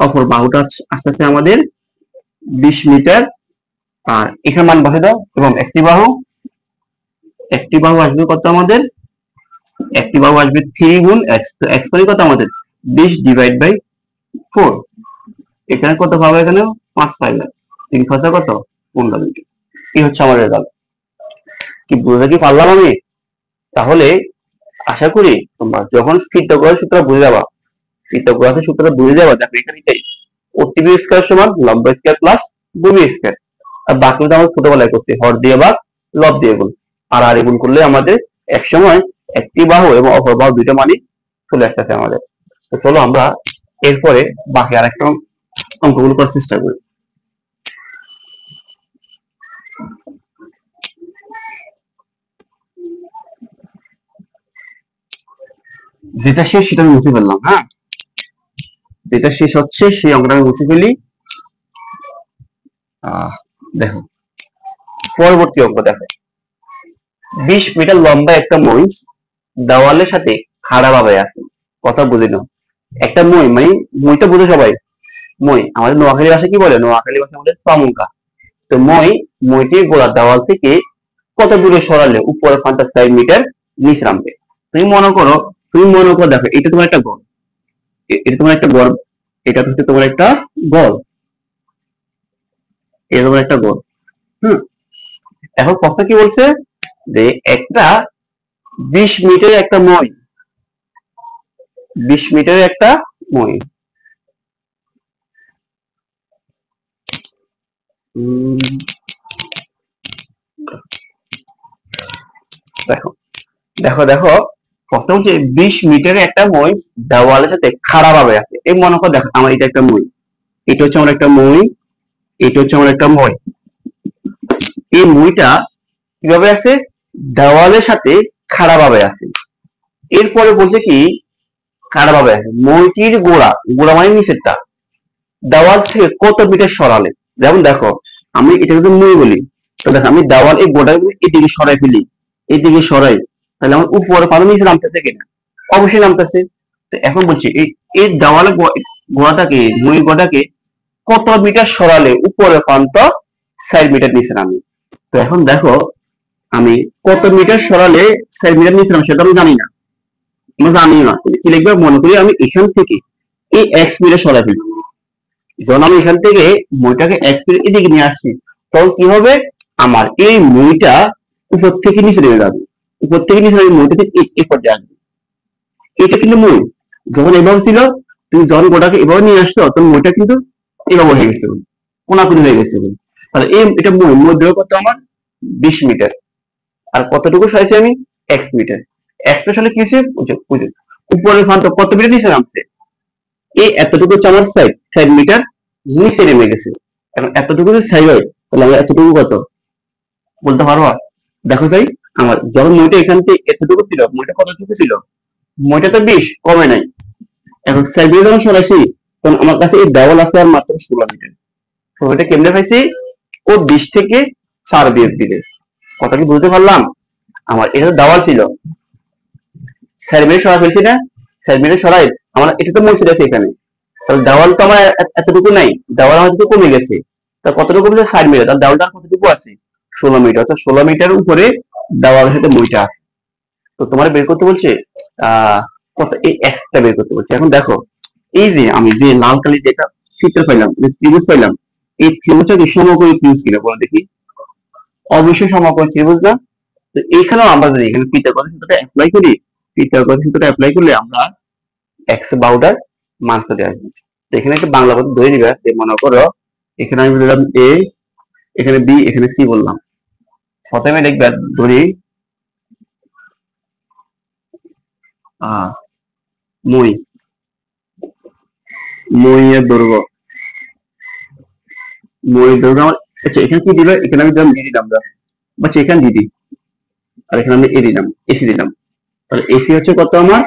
অপর বাহুটা আসতেছে আমাদের 20 মিটার। আর এখানে মান বসে দাও। এবং একটি বাহু আসবে কত আমাদের? একটি বাহু আসবে 3 গুণ x। তো x মানে কত আমাদের? 20 ডিভাইড বাই 4। এখানে কত পাবো? এখানে 5 পাইবে। 3 5 কত? 15 মিটার। এই হচ্ছে আমার রেজাল্ট। কি বুঝতে কি পারলাম আমি? তাহলে আশা করি তোমরা যখন পিথাগোরাসের সূত্র বুঝে যাবা, পিথাগোরাসের সূত্র বুঝে যাবা, দেখো এখানে এটাই অতিভুজ স্কয়ার সমান লম্ব স্কয়ার প্লাস ভূমি স্কয়ার। আর বাকিটা আমরা ছোটবেলায় করছি, হর দিয়ে ভাগ লব দিয়ে গুণ। আর আর গুণ করলে আমাদের এক সময় একটি বাহু এবং অপর বাহু দুইটা মানই চলে আসতেছে আমাদের। তো চলো আমরা এরপরে বাকি আরেকটা অঙ্কগুলো করার চেষ্টা করি। যেটা শেষ সেটা আমি মুছে ফেললাম। হ্যাঁ, যেটা শেষ হচ্ছে সেই অঙ্কটা আমি মুছে ফেলি। দেখো পরবর্তী অঙ্ক দেখো, 20 মিটার লম্বা একটা মই দেওয়ালের সাথে খাড়া ভাবে আছে। কথা বুঝে নাও। একটা মই মানে মইটা বুঝে সবাই। মই আমাদের নোয়াখালী ভাষায় কি বলে? নোয়াখালী ভাষায় বলে পামুকা। তো মইটির গোড়া দেওয়াল থেকে কত দূরে সরালে উপরে 50 মিটার নিচ নামবে? তুমি মনে করো দেখো এটা তোমার একটা গড়, এটা তোমার একটা গড়, এটা হচ্ছে তোমার একটা গড়, এটা তোমার একটা গড়। এখন প্রশ্ন কি বলছে? যে একটা 20 মিটারের একটা মই, 20 মিটারের একটা মই, দেখো দেখো দেখো প্রশ্ন হচ্ছে 20 মিটারের একটা মই দেওয়ালের সাথে খাড়া ভাবে আছে। এই মনে করো দেখো আমার এটা একটা মই, এটা হচ্ছে আমার একটা মই, এটা হচ্ছে আমার একটা মই। এই মইটা কিভাবে আছে? দেওয়ালের সাথে খাড়া ভাবে আছে। এরপরে বলছে কি খাড়া ভাবে আছে মইটির গোড়া, গোড়া মানে নিচেরটা, দেওয়াল থেকে কত মিটার সরালে? যেমন দেখো আমি এটা যদি মই বলি, তো দেখো আমি দেওয়াল এই গোড়া এদিকে সরাই ফেলি, এদিকে সরাই, তাহলে আমার উপরে পানি নিচে নামতেছে কিনা? অবশ্যই নামতেছে। তো এখন বলছি এই দেওয়ালের গোড়াটাকে, মই গোড়াটাকে কত মিটার সরালে উপরে প্রান্ত 4 মিটার নিচে নামে? তো এখন দেখো আমি কত মিটার সরালে 4 মিটার নিচে নামে সেটা আমি জানি না, আমি জানি না। কি লিখবে? মনে করি আমি এখান থেকে এই x মিটার সরাই ফেলি। যখন আমি এখান থেকে মইটাকে x মিটার এদিকে নিয়ে আসছি, তখন কি হবে? আমার এই মইটা উপর থেকে নিচে নেমে যাবে, উপর থেকে নিচে নেমে মইটা থেকে এই পর্যায়ে আসবে। এটা কিন্তু মই যখন এভাবে ছিল, তুমি যখন গোটাকে এভাবে নিয়ে আসছো তখন মইটা কিন্তু এভাবে হয়ে গেছে, কোনাকুনি হয়ে গেছে। তাহলে এটা মই দেওয়া কত আমার 20 মিটার। আর কতটুকু সরাইছি আমি? x meter. একটা সালে কি হয়েছে? উপরের প্রান্ত কত মিটার নিচে নামছে? এই এতটুকু হচ্ছে আমার 60 মিটার নিচে নেমে গেছে। এখন এতটুকু যদি 60 হয় তাহলে আমার এতটুকু কত বলতে পারবো? দেখো ভাই, আমার যখন মইটা এখান থেকে এতটুকু ছিল, মইটা কতটুকু ছিল? মইটা তো 20, কমে নাই। এখন 60 মিটার যখন সরাইছি তখন আমার কাছে এই দেওয়াল আছে আর মাত্র 16 মিটার। এটা কেমনে পাইছি? ও 20 থেকে 4 বিয়োগ দিলে। কথা কি বুঝতে পারলাম? আমার এটা দেওয়াল ছিল, 4 মিটার সরাই ফেলছি না? 4 মিটার সরাই আমার এটা তো মনে আছে এখানে, তাহলে দেওয়াল তো আমার এতটুকু নাই, দেওয়াল আমার তো কমে গেছে। তা কতটুকু কমেছে? 60 মিটার। তার দেওয়ালটা কতটুকু আছে? 16 মিটার। অর্থাৎ 16 মিটার উপরে দেওয়ালের সাথে মইটা আছে। তো তোমার বের করতে বলছে কত, এই এক্সটা বের করতে বলছে। এখন দেখো, এই যে আমি যে লাল কালি যেটা চিত্র পাইলাম, যে ত্রিভুজ পাইলাম, এই ত্রিভুজটাকে সমকোণী ত্রিভুজ কিনা বলো দেখি? অবশ্যই সমকোণী ত্রিভুজ না? তো এইখানেও আমরা যদি এখানে পিথাগোরাস সূত্রটা অ্যাপ্লাই করি, পিথাগোরাস সূত্রটা অ্যাপ্লাই করলে আমরা এক্স বাহুটার মান চলে আসবে। তো এখানে একটা বাংলা পদ ধরে নিবে, মনে করো এখানে আমি বললাম এ, এখানে বি, এখানে সি বললাম। প্রথমে দেখবে ধরি মই, মইয়ের দৈর্ঘ্য, মই দৈর্ঘ্য আমার, আচ্ছা এখানে কি দিবে? এখানে আমি দিলাম ডি দিলাম, আচ্ছা এখানে দিদি, আর এখানে আমি এ দিলাম, এসি দিলাম। তাহলে এসি হচ্ছে কত আমার?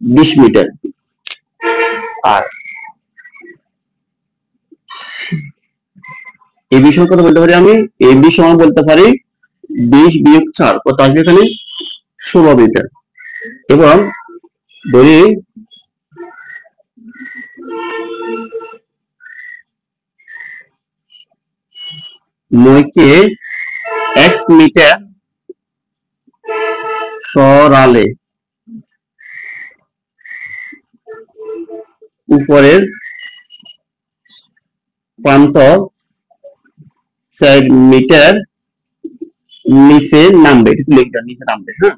20 মিটার। আর এই বিষয় কত বলতে পারি আমি? এই বিষয় বলতে পারি 20 বিয়োগ 4, কত আসবে এখানে? 16 মিটার। এবং ধরি মইকে x মিটার সরালে উপরের প্রান্ত 4 মিটার নিচে নামবে। এটা লিখতে নিচে নামবে, হ্যাঁ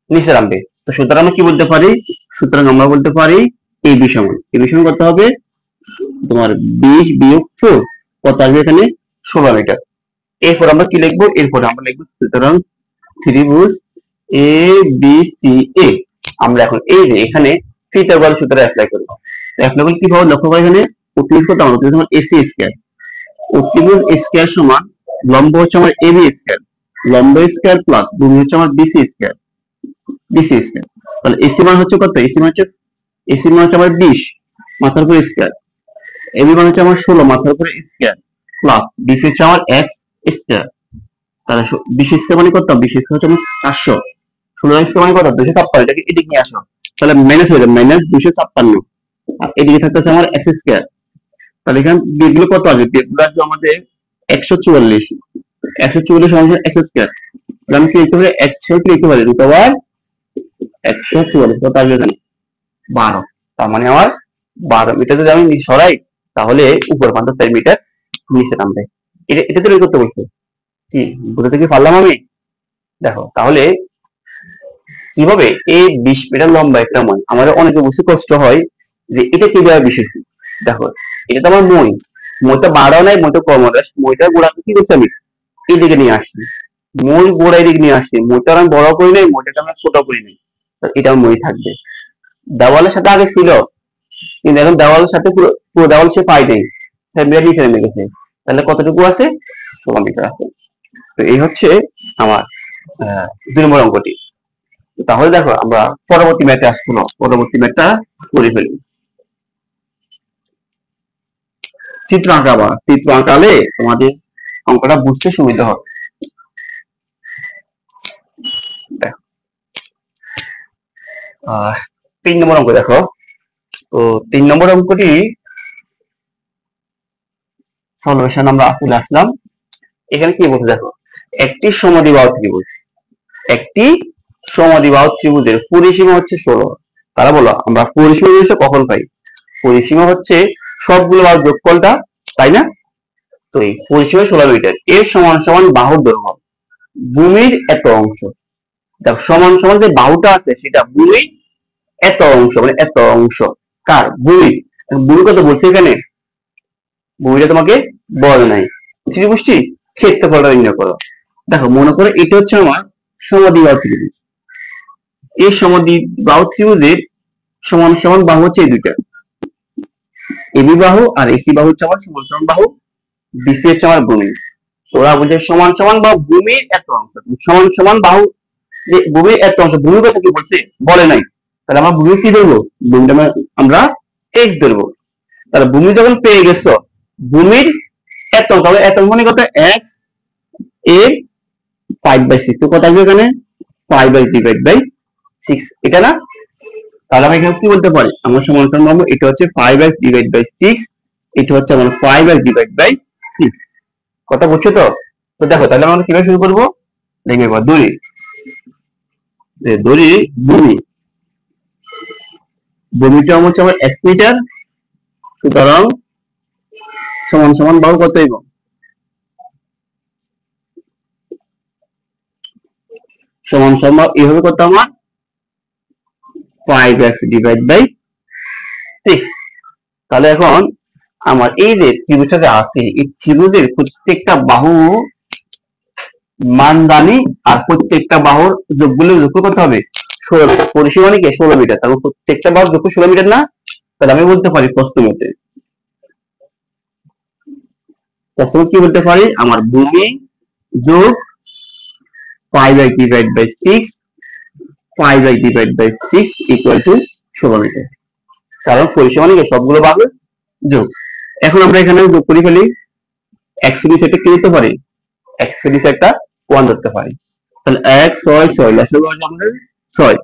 নিচে নামবে। তো সুতরাং আমরা কি বলতে পারি? সুতরাং আমরা বলতে পারি এই বিষয়, এই বিষয় কত হবে তোমার 20 বিয়োগ 4, কত আসবে এখানে? 16 মিটার। এরপর আমরা কি লিখবো? এরপর আমরা লিখবো সুতরাং ত্রিভুজ এ বি সি এ। আমরা এখন এই যে এখানে পিথাগোরাস সূত্র অ্যাপ্লাই করব। অ্যাপ্লাই করলে কি পাবো? লক্ষ্য করো এখানে অতিভুজ কত? আমার অতিভুজ এসি স্কয়ার। অতিভুজ স্কয়ার সমান লম্ব হচ্ছে আমার এবি স্কয়ার, লম্ব স্কয়ার প্লাস ভূমি হচ্ছে আমার বিসি স্কয়ার, বিসি স্কয়ার। তাহলে এসি মান হচ্ছে কত? এসি মান হচ্ছে আমার 20 মাথার উপর স্কয়ার, এবি মান হচ্ছে আমার 16 মাথার উপর স্কয়ার, প্লাস বিসি হচ্ছে আমার এক্স স্কয়ার। তাহলে 20 স্কয়ার মানে কত? 20 স্কয়ার হচ্ছে আমার 400, 16 স্কয়ার মানে কত? 256। এটাকে এদিকে নিয়ে আসো, তাহলে মাইনাস হয়ে যাবে, মাইনাস 256। আর এদিকে থাকতেছে আমার এক্স স্কয়ার। তাহলে এখানে বিয়োগগুলো কত আসবে? বিয়োগগুলো আসবে আমাদের 144, 144 সমান এক্স স্কয়ার। তাহলে আমি কি লিখতে পারি? এক্স কি লিখতে পারি? রুট ওভার 144, কত আসবে এখানে? 12। তার মানে আমার 12 মিটার যদি আমি সরাই তাহলে উপর প্রান্ত 4 মিটার নিচে নামবে। এটা তো বের করতে বলছে। কি বুঝতে কি পারলাম আমি? দেখো তাহলে কিভাবে এই 20 মিটার লম্বা একটা মই, আমাদের অনেকে বুঝতে কষ্ট হয় যে এটা কিভাবে বিশেষ। দেখো এটা তো আমার মইটা বাড়াও নাই, মইটা কমও নাই, মইটা গোড়াকে কি করছি আমি? এইদিকে নিয়ে আসছি, মই গোড়া এদিকে নিয়ে আসছি। মইটা আমি বড় করি নাই, মইটাকে আমরা ছোট করি নাই। এটা মই থাকবে। দেওয়ালের সাথে আগে ছিল, কিন্তু এখন দেওয়ালের সাথে পুরো দেওয়াল সে পাই নেই, মিটার নিচে নেমে গেছে। তাহলে কতটুকু আছে? 16 মিটার আছে। তো এই হচ্ছে আমার 2 নম্বর অঙ্কটি। তাহলে দেখো আমরা পরবর্তী ম্যাথে আসবো না, পরবর্তী ম্যাথটা করে ফেলি। চিত্র আঁকাবা, চিত্র আঁকালে তোমাদের অঙ্কটা বুঝতে সুবিধা হবে। দেখো 3 নম্বর অঙ্ক দেখো। তো 3 নম্বর অঙ্কটি সলিউশন আমরা চলে আসলাম। এখানে কি বলছে দেখো, একটি সমদ্বিবাহু ত্রিভুজ, একটি সমদ্বিবাহু ত্রিভুজের পরিসীমা হচ্ছে 16। তারা বলো আমরা পরিসীমা জিনিসটা কখন পাই? পরিসীমা হচ্ছে সবগুলো বাহুর যোগফলটা, তাই না? তো এই পরিসীমা 16 মিটার, এর সমান সমান বাহুর দৈর্ঘ্য ভূমির এত অংশ। দেখো সমান সমান যে বাহুটা আছে সেটা ভূমির এত অংশ, মানে এত অংশ কার? ভূমির। ভূমি কত বলছে এখানে? ভূমিটা তোমাকে বলে নাই। ত্রিভুজটি ক্ষেত্রফলটা নির্ণয় করো। দেখো মনে করো এটা হচ্ছে আমার সমদ্বিবাহু ত্রিভুজ। এই সমদ্বিবাহু ত্রিভুজের সমান সমান বাহু হচ্ছে এই দুইটা, এবি বাহু আর এসি বাহু হচ্ছে আমার সমান সমান বাহু, বিসি হচ্ছে আমার ভূমি। ওরা বলছে সমান সমান বা ভূমির এত অংশ, সমান সমান বাহু যে ভূমির এত অংশ, ভূমির কথা কি বলছে বলে নাই, তাহলে আমরা ভূমি কি ধরবো? ভূমিটা আমরা এক্স ধরবো। তাহলে ভূমি যখন পেয়ে গেছো, ভূমির এত অংশ, এত মানে কত? এক্স এর 5/6, তো কত আসবে এখানে? 5/6, এটা না? তাহলে আমি এখানে কি বলতে পারি? আমার সমান্তরাল পাবো এটা হচ্ছে 5/6, এটা হচ্ছে আমার 5/6। কথা বুঝছো তো? তো দেখো তাহলে আমরা কিভাবে শুরু করবো? দেখে একবার দড়ি, দড়ি ভূমি, ভূমিটা হচ্ছে আমার x মিটার, সুতরাং সমান সমান বাহু কত হইব? সমান সমান এইভাবে কত আমার 5x/6। তাহলে এখন আমার এই যে ত্রিভুজটা যে আছে, এই ত্রিভুজের প্রত্যেকটা বাহু মান জানি, আর প্রত্যেকটা বাহুর যোগগুলো যোগ করতে হবে 16, পরিসীমা নাকি 16 মিটার, তারপর প্রত্যেকটা বাহু যোগ 16 মিটার না? তাহলে আমি বলতে পারি প্রশ্ন মতে, প্রশ্ন কি বলতে পারি? আমার ভূমি যোগ 5/6, 5/6 ইকুয়াল টু 16 মিটার, কারণ পরিসীমা নাকি সবগুলো বাহু যোগ। এখন আমরা এখানে যোগ করে ফেলি, x সিরিজ একটা কি দিতে পারি? x সিরিজ একটা 1 ধরতে পারি। তাহলে 1 6 6 লাসে আমাদের 6,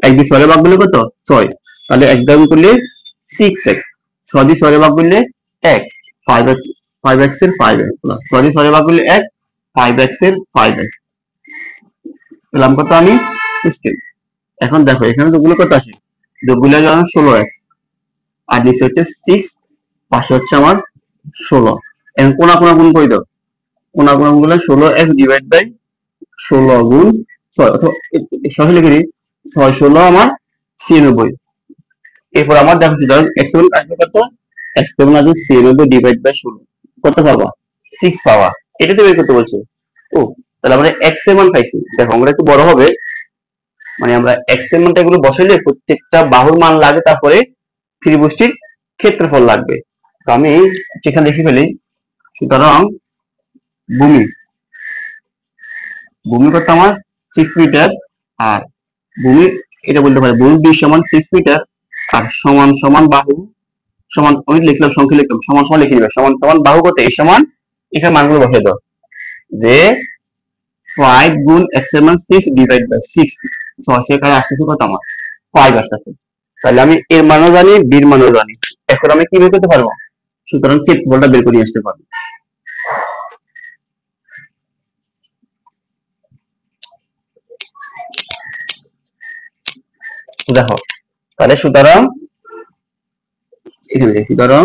1 দিয়ে 6 ভাগ করলে কত? 6, তাহলে 1 দ্বারা করলে 6x, 6 দিয়ে 6 ভাগ করলে 1, 5x এর 5x, 6 দিয়ে 6 ভাগ করলে 1, 5x এর 5x, পেলাম কত আমি? 16। এখন দেখো এখানে যোগগুলো কত আসে? যোগগুলো যেমন 16x, আর নিচে হচ্ছে 6, পাশে হচ্ছে আমার 16। এখন কোনা কোনা গুণ করে দাও, কোনা কোনা গুলো 16x ডিভাইড বাই 16 গুণ 6, অথবা সরাসরি লিখে দিই 6 16 আমার 96। এরপর আমার দেখো ধরো x আসবে কত? x আসবে 96 ডিভাইড বাই 16, কত পাবা? 6 পাওয়া। এটা তো বের করতে বলছে। ও তাহলে আমরা x এর মান পাইছি। দেখো আমরা একটু বড় হবে, মানে আমরা x এর মানটা এগুলো বসাইলে প্রত্যেকটা বাহুর মান লাগে, তারপরে ত্রিভুজটির ক্ষেত্রফল লাগবে। তো আমি সেখানে লিখে ফেলি, সুতরাং ভূমি, ভূমি কত আমার 6 মিটার, আর ভূমি এটা বলতে পারি ভূমি b সমান 6 মিটার, আর সমান সমান বাহু সমান, আমি লিখলাম সংখ্যা লিখলাম, সমান সমান লিখে দিবে, সমান সমান বাহু কত? এই সমান এখানে মানগুলো বসিয়ে দাও, যে 5 গুণ x এর মান 6 ডিভাইড বাই 6, 6 এখানে আসতেছে কত আমার? 5 আসতেছে। তাহলে আমি এর মানও জানি, b এর মানও জানি, এখন আমি কি বের করতে পারবো? সুতরাং ক্ষেত্রফলটা বের করে আসতে পারবো। দেখো তাহলে সুতরাং এখানে দেখি, সুতরাং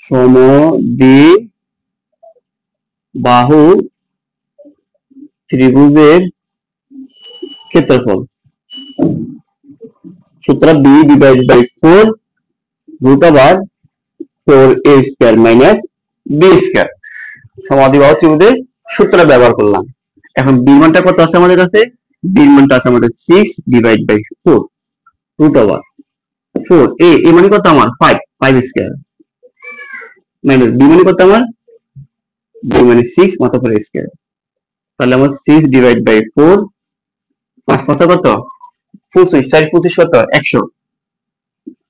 সমদ্বিবাহু ত্রিভুজের ক্ষেত্রফল, সুতরাং b divide by 4 root over 4a square minus b square, সমদ্বিবাহু ত্রিভুজের সূত্রটা ব্যবহার করলাম। এখন b মানটা কত আছে আমাদের কাছে? b মানটা আছে আমাদের 6 divide by 4 root over 4, a মানে কত আমার? 5 স্কয়ার, মাইনাস b মানে কত আমার? b মানে 6 মাত্র 4 স্কয়ার, তাহলে আমার 6 ডিভাইড বাই 4, 5 5 কত? 25, 4 25 কত? 100,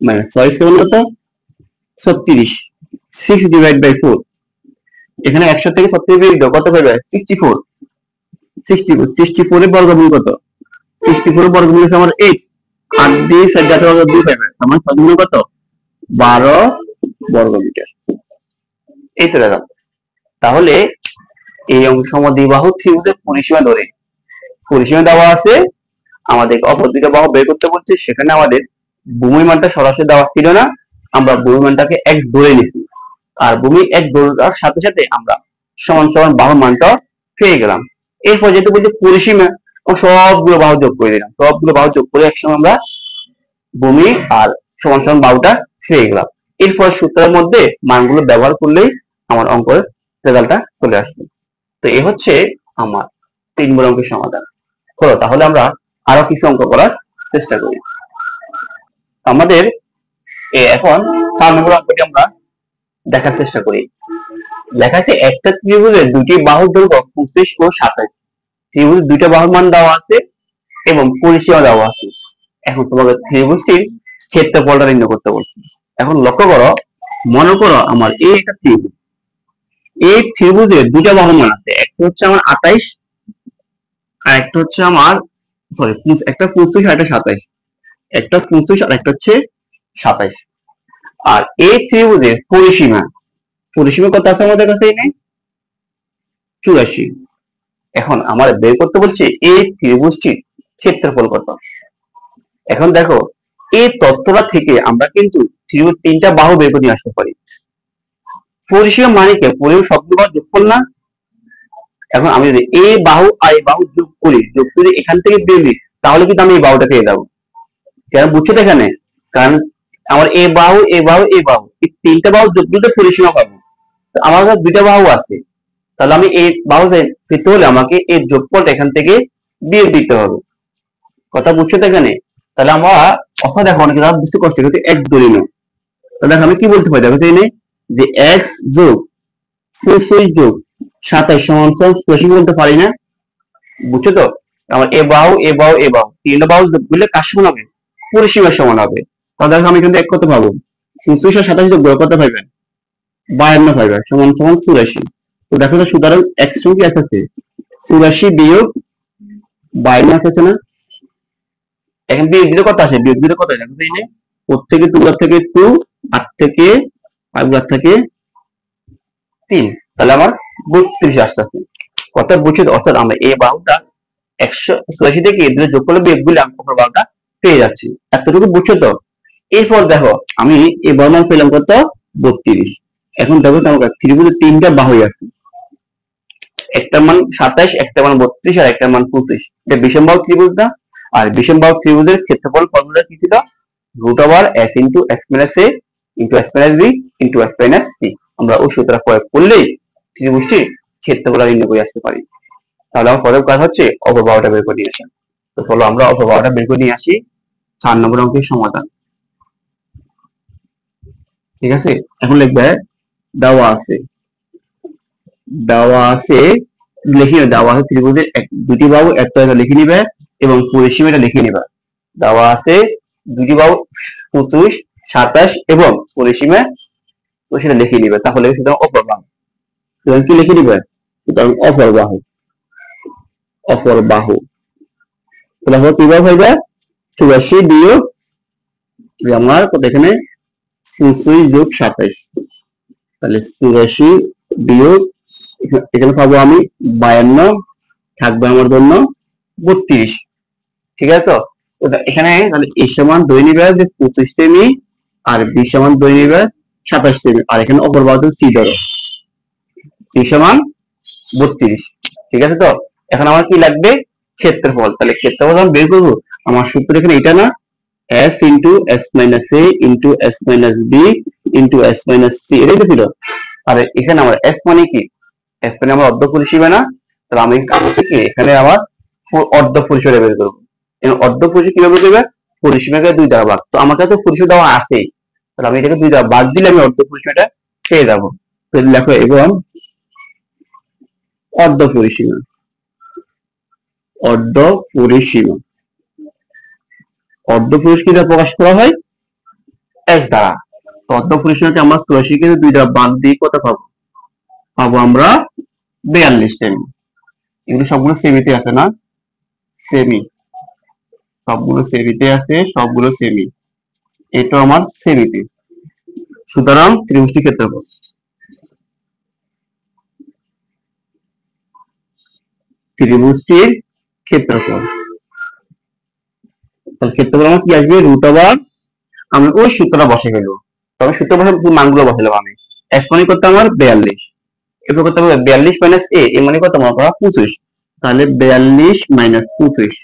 মাইনাস 6 স্কয়ার কত? 36, 6 ডিভাইড বাই 4, এখানে 100 থেকে 36 বিয়োগ দাও, কত পাবে? 64, 64 এর বর্গমূল কত? 64 এর বর্গমূল হচ্ছে আমার 8, 8 দিয়ে 4 জাতীয় বর্গ 2 পাবে, আমার সবগুলো কত? 12 বর্গ মিটার। এই তো দেখো, তাহলে এই সমদ্বিবাহু ত্রিভুজের পরিসীমা ধরে, পরিসীমা দেওয়া আছে, আমাদের অপর দুইটা বাহু বের করতে বলছে, সেখানে আমাদের ভূমি মানটা সরাসরি দেওয়া ছিল না, আমরা ভূমি মানটাকে x ধরে নিছি, আর ভূমি এক দৌড়ার সাথে সাথে আমরা সমান সমান বাহুর মানটা পেয়ে গেলাম। এরপর যেহেতু বলছে পরিসীমা, সবগুলো বাহু যোগ করে দিলাম, সবগুলো বাহু যোগ করে একসঙ্গে আমরা ভূমি আর সমান সমান বাহুটা পেয়ে গেলাম। এরপর সূত্রের মধ্যে মানগুলো ব্যবহার করলেই আমার অঙ্কের রেজাল্টটা চলে আসবে। তো এই হচ্ছে আমার 3 নম্বর অঙ্কের সমাধান। হলো, তাহলে আমরা আরো কিছু অঙ্ক করার চেষ্টা করি। আমাদের এখন 4 নম্বর অঙ্কটি আমরা দেখার চেষ্টা করি। লেখা আছে একটা ত্রিভুজের দুটি বাহুর দৈর্ঘ্য 25 ও 27। ত্রিভুজের দুইটা বাহুর মান দেওয়া আছে এবং পরিসীমা দেওয়া আছে। এখন তোমাকে ত্রিভুজটির ক্ষেত্রফলটা নির্ণয় করতে বলছি। এখন লক্ষ্য করো, মনে করো আমার এই একটা ত্রিভুজ, এই ত্রিভুজের দুইটা বাহুর মান আছে, একটা হচ্ছে আমার 28 আর একটা হচ্ছে আমার সরি একটা 25 আর একটা 27, একটা 25 আর একটা হচ্ছে 27। আর এই ত্রিভুজের পরিসীমা, পরিসীমা কত আছে আমাদের কাছে? এনে 84। এখন আমার বের করতে বলছে এই ত্রিভুজটির ক্ষেত্রফল কত। এখন দেখো, এই তথ্যটা থেকে আমরা কিন্তু ত্রিভুজ তিনটা বাহু বের করে নিয়ে আসতে পারি। পরিসীমা মানে কি? পরিসীমা সবগুলো যোগফল না? এখন আমি যদি এই বাহু আর এই বাহু যোগ করি এখান থেকে বের দিই, তাহলে কিন্তু আমি এই বাহুটা পেয়ে যাবো। কেন বুঝছো তো এখানে? কারণ আমার এই বাহু এই বাহু এই বাহু এই তিনটা বাহু যোগ দিতে পরিসীমা পাবো। আমার কাছে দুইটা বাহু আছে, তাহলে আমি এই বাহু পেতে হলে আমাকে এই যোগফলটা এখান থেকে বিয়োগ দিতে হবে। কথা বুঝছো তো এখানে? তাহলে আমরা অথবা দেখো অনেকে বুঝতে কষ্ট কিন্তু এক্স ধরি না। তাহলে আমি কি বলতে পারি? দেখো এখানে যে এক্স যোগ 26 যোগ 27 সমান 84 বলতে পারি না? বুঝছো তো? আমার এ বাহু এ বাহু এ বাহু তিনটা বাহু যোগ করলে কার সমান হবে? পরিসীমার সমান হবে। তাহলে দেখো আমি কিন্তু এক কত পাবো? 25 আর 27 যোগ করে কত পাইবেন? 52 পাইবেন, সমান সমান 84। তো দেখো তো সুতরাং এক্স সমান কি আছে? 84 বিয়োগ 52 আছে না? এখন বিয়োগ দিলে কত আসে? বিয়োগ দিলে কত হয় দেখো তো? প্রত্যেকে 2 থেকে 2 8 থেকে 5 থেকে 3, তাহলে আমার 32 আসতেছে। কথা বুঝছো? অর্থাৎ আমরা এই বাহুটা 184 থেকে এর যোগ করলে বিয়োগ দিলে আমি অপর বাহুটা পেয়ে যাচ্ছি। এতটুকু বুঝছো তো? এরপর দেখো আমি এই বাহুর মান পেলাম কত? 32। এখন দেখো আমার ত্রিভুজের তিনটা বাহুই আছে, একটা মান 27, একটা মান 32 আর একটা মান 25। এটা বিষম বাহু ত্রিভুজ না? আর বিষম বাহু ত্রিভুজের ক্ষেত্রফল ফর্মুলা কি ছিল? √s into x minus a into x minus b into x minus c। আমরা ওই সূত্র প্রয়োগ করলেই ত্রিভুজটির ক্ষেত্রফল নির্ণয় করে আসতে পারি। তাহলে আমার প্রথম কাজ হচ্ছে অপর বাহুটা বের করে নিয়ে আসা। তো চলো আমরা অপর বাহুটা বের করে নিয়ে আসি। 4 নম্বর অঙ্কের সমাধান। ঠিক আছে, এখন লিখবে দেওয়া আছে, দেওয়া আছে লিখে দেওয়া আছে ত্রিভুজের দুটি বাহু এত লিখে নিবে এবং পরিসীমাটা লিখে নিবে। দেওয়া আছে দুটি বাহু 25, 27 এবং পরিসীমা তো সেটা লিখে নিবে। তাহলে সুতরাং অপর বাহু, সুতরাং কি লিখে নিবে? সুতরাং অপর বাহু, অপর বাহু তাহলে কি বাহু হইবে? 84 বিয়োগ আমার কত এখানে 25 যোগ 27, তাহলে 84 বিয়োগ এখানে পাবো আমি 52, থাকবে আমার জন্য 32। ঠিক আছে তো? এখানে তাহলে এ সমান 2 নিবে যে 25 সেমি আর বি সমান 2 নিবে 27 সেমি, আর এখানে অপর বাহু সি ধরো, সি সমান 32। ঠিক আছে তো? এখন আমার কি লাগবে? ক্ষেত্রফল। তাহলে ক্ষেত্রফল আমি বের করবো। আমার সূত্র এখানে এটা না, s into s minus a into s minus b into s minus c, এটাই তো ছিল। আর এখানে আমার s মানে কি? s মানে আমার অর্ধ পরিসীমা না? তাহলে আমি কি এখানে আমার অর্ধ পরিসীমা বের করবো। অর্ধ পরিসীমা কিভাবে করবে? পরিসীমাকে 2 দ্বারা ভাগ। তো আমার কাছে পরিসীমা দেওয়া আছেই, তাহলে আমি এটাকে 2 দ্বারা ভাগ দিলে আমি অর্ধ পরিসীমাটা পেয়ে যাবো। লেখো এবং অর্ধ পরিসীমা, অর্ধ পরিসীমা, অর্ধ পরিসীমা প্রকাশ করা হয় s দ্বারা। তো অর্ধ পরিসীমাকে আমরা 84 কে 2 দ্বারা ভাগ দিয়ে কত পাবো? পাবো আমরা 42 সেমি। এগুলো সবগুলো সেমিতে আছে না? সেমি, সবগুলো সেমিতে আছে, সবগুলো সেমি। এটা আমার সেমিতে। সুতরাং ত্রিভুজটি ক্ষেত্রফল, ত্রিভুজটির ক্ষেত্রফল, তাহলে ক্ষেত্রফল আমার কি আসবে? √, আমি ওই সূত্রটা বসে গেল, তবে সূত্র বসে মানগুলো বসালাম আমি। এস মানে কত আমার 42, এরপর কত হবে 42 মাইনাস এ, এ মানে কত আমার 25, তাহলে 42 minus 25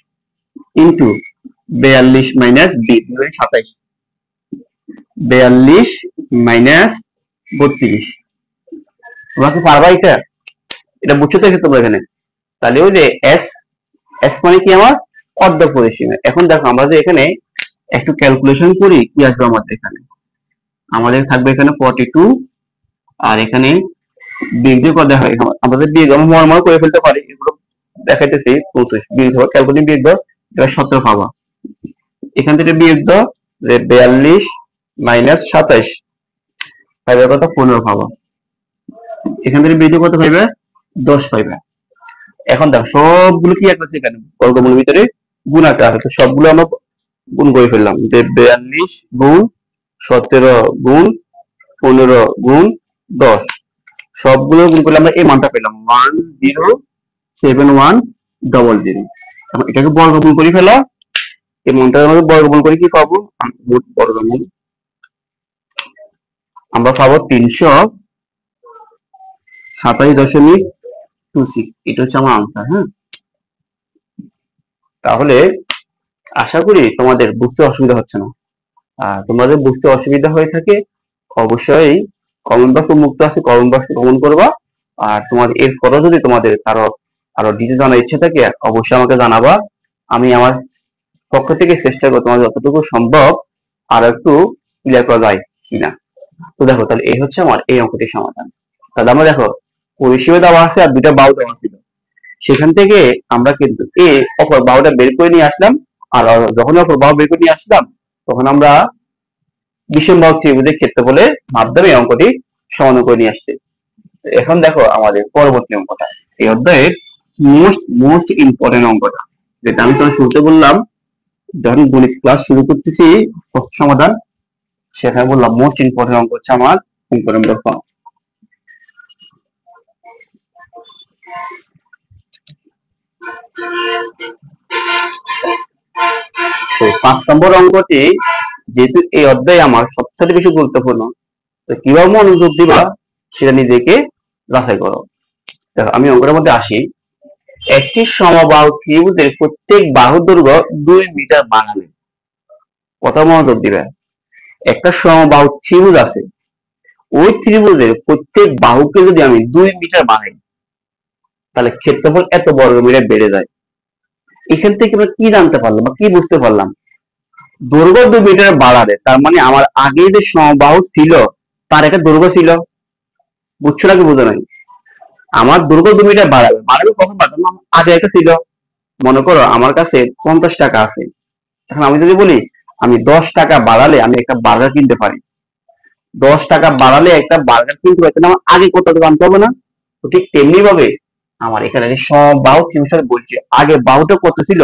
into 42 minus B 27, 42 minus 32। তোমরা কি পারবা এটা? এটা বুঝছো তো তোমরা এখানে? তাহলে ওই যে এস, এস মানে কি আমার অর্ধ পরিসীমা। এখন দেখো আমরা যে এখানে একটু ক্যালকুলেশন করি কি আসবে আমাদের এখানে, আমাদের থাকবে এখানে 42, আর এখানে বিয়োগ দিয়ে কত হয় আমাদের বিয়োগ আমরা মর্মর করে ফেলতে পারি, এগুলো দেখাইতেছি 25 বিয়োগ দাও, ক্যালকুলেশন বিয়োগ দাও, এটা 17 পাবা। এখান থেকে বিয়োগ দাও যে 42 মাইনাস 27 পাইবে কত 15 পাবা। এখান থেকে বিয়োগ কত পাইবে 10 পাইবে। এখন দেখো সবগুলো কি একটা এখানে বর্গমূলের ভিতরে গুণ আকারে আছে, তো সবগুলো আমরা গুণ করে ফেললাম যে 42 গুণ 17 গুণ 15 গুণ 10, সবগুলো গুণ করলে আমরা এই মানটা পেলাম 107100। এখন এটাকে বর্গমূল করে ফেলা, এই মানটা আমাদের বর্গমূল করে কি পাবো, বর্গমূল আমরা পাবো 327.26, এটা হচ্ছে আমার আনসার। হ্যাঁ, তাহলে আশা করি তোমাদের বুঝতে অসুবিধা হচ্ছে না। আর তোমাদের বুঝতে অসুবিধা হয়ে থাকে অবশ্যই কমেন্ট বক্স মুক্ত আছে, কমেন্ট বক্সে কমেন্ট করবা। আর তোমার এরপরও যদি তোমাদের আরো ডিটেল জানার ইচ্ছে থাকে অবশ্যই আমাকে জানাবা, আমি আমার পক্ষ থেকে চেষ্টা করবো তোমার যতটুকু সম্ভব আর একটু ক্লিয়ার করা যায় কিনা। তো দেখো, তাহলে এই হচ্ছে আমার এই অঙ্কটির সমাধান। তাহলে আমরা দেখো পরিসীমা দেওয়া আছে আর দুইটা বাহু দেওয়া ছিল, সেখান থেকে আমরা কিন্তু অপর বাহুটা বের করে নিয়ে আসলাম, আর যখন অপর বাহু বের করে নিয়ে আসলাম তখন আমরা বিষমবাহু ত্রিভুজের ক্ষেত্রফলের মাধ্যমে এই অঙ্কটি সমাধান করে নিয়ে আসছি। এখন দেখো আমাদের পরবর্তী অঙ্কটা, এই অধ্যায়ের মোস্ট ইম্পর্টেন্ট অঙ্কটা, যেটা আমি তোমার শুরুতে বললাম যখন গণিত ক্লাস শুরু করতেছি প্রশ্ন সমাধান, সেখানে বললাম মোস্ট ইম্পর্টেন্ট অঙ্ক হচ্ছে আমার অঙ্ক নম্বর 5। তো 5 নম্বর অঙ্কটি যেহেতু এই অধ্যায় আমার সবথেকে বেশি গুরুত্বপূর্ণ, তো কিভাবে মনোযোগ দিবা সেটা নিজেকে যাচাই করো। দেখো আমি অঙ্কের মধ্যে আসি। একটি সমবাহু ত্রিভুজের প্রত্যেক বাহু দৈর্ঘ্য 2 মিটার বানালে, কত মনোযোগ দিবে, একটা সমবাহু ত্রিভুজ আছে, ওই ত্রিভুজের প্রত্যেক বাহুকে যদি আমি 2 মিটার বানাই তাহলে ক্ষেত্রফল এত বর্গ মিটার বেড়ে যায়। এখান থেকে আমরা কি জানতে পারলাম বা কি বুঝতে পারলাম, দৈর্ঘ্য 2 মিটার বাড়ালে তার মানে আমার আগে যে সমবাহু ছিল তার একটা দৈর্ঘ্য ছিল, বুঝছো নাকি বুঝো নাই? আমার দৈর্ঘ্য 2 মিটার বাড়াবে, কখন বাড়াবে, আগে একটা ছিল। মনে করো আমার কাছে 50 টাকা আছে, এখন আমি যদি বলি আমি 10 টাকা বাড়ালে আমি একটা বার্গার কিনতে পারি, 10 টাকা বাড়ালে একটা বার্গার কিনতে পারি, আমার আগে কত জানতে হবে না? তো ঠিক তেমনি ভাবে আমার এখানে সমবাহু ত্রিভুজ বলছি, আগে বাহুটা কত ছিল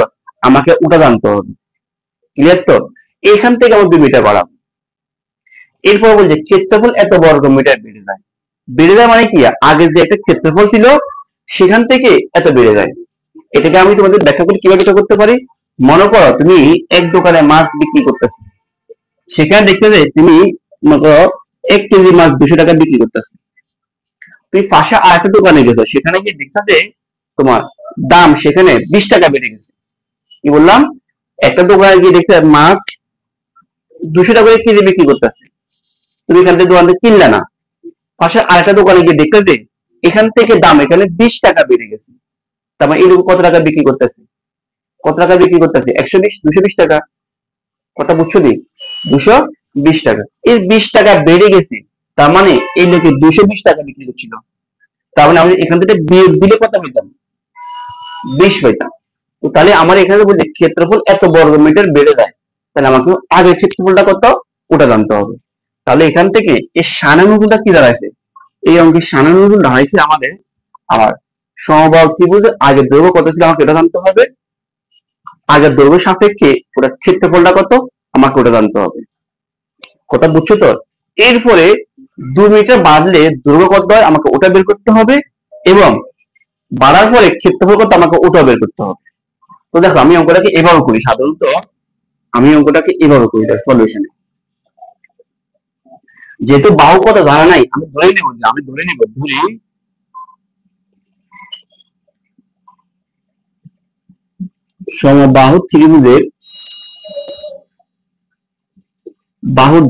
আমাকে ওটা জানতে হবে। ক্লিয়ার তো? এখান থেকে আমার 2 মিটার বাড়াবো। এরপর বলছে ক্ষেত্রফল এত বর্গ মিটার বেড়ে যায়। বেড়ে যায় মানে কি, আগে যে একটা ক্ষেত্রফল ছিল সেখান থেকে এত বেড়ে যায়। এটাকে আমি তোমাদের ব্যাখ্যা করি, কিভাবে এটা করতে পারি। মনে করো তুমি এক দোকানে মাছ বিক্রি করতেছো, সেখানে দেখতে যে তুমি মনে করো 1 কেজি মাছ 200 টাকা বিক্রি করতেছো। তুমি পাশে আরেকটা দোকানে গেছো, সেখানে গিয়ে দেখছো যে তোমার দাম সেখানে 20 টাকা বেড়ে গেছে। কি বললাম, একটা দোকানে গিয়ে দেখছো মাছ 200 টাকা করে কেজি বিক্রি করতেছে, তুমি এখান থেকে দোকান থেকে কিনলে না, পাশে আরেকটা দোকানে গিয়ে দেখতে যে এখান থেকে দাম এখানে 20 টাকা বেড়ে গেছে। তার মানে এরকম কত টাকা বিক্রি করতেছে, কত টাকা বিক্রি করতেছে 120 220 টাকা। কথা বুঝছো নি, 220 টাকা, এর 20 টাকা বেড়ে গেছে, তার মানে এই লোকে 220 টাকা বিক্রি করছিল। তার মানে আমি এখান থেকে বিয়োগ দিলে কত পেতাম, 20 পেতাম। তো তাহলে আমার এখানে বলতে ক্ষেত্রফল এত বর্গ মিটার বেড়ে যায়, তাহলে আমাকে আগের ক্ষেত্রফলটা কত ওটা জানতে হবে। তাহলে এখান থেকে এই সানানুগুণটা কি দাঁড়াইছে, এই অঙ্কের সানানুগুণটা হয়েছে আমাদের আমার সমবাহু ত্রিভুজের আগের দৈর্ঘ্য কত ছিল আমাকে এটা জানতে হবে, আগের দৈর্ঘ্য সাপেক্ষে ওটা ক্ষেত্রফলটা কত আমাকে ওটা জানতে হবে। কথা বুঝছো তো? এরপরে 2 মিটার বাড়লে দৈর্ঘ্য কত হয় আমাকে ওটা বের করতে হবে, এবং বাড়ার পরে ক্ষেত্রফল কত আমাকে ওটা বের করতে হবে। তো দেখো আমি অঙ্কটাকে এভাবে করি, সাধারণত আমি অঙ্কটাকে এভাবে করি। দেখো সলিউশনে যেহেতু বাহু কত জানা নাই, আমি ধরে নেব ধরি সমবাহু ত্রিভুজের বাহুর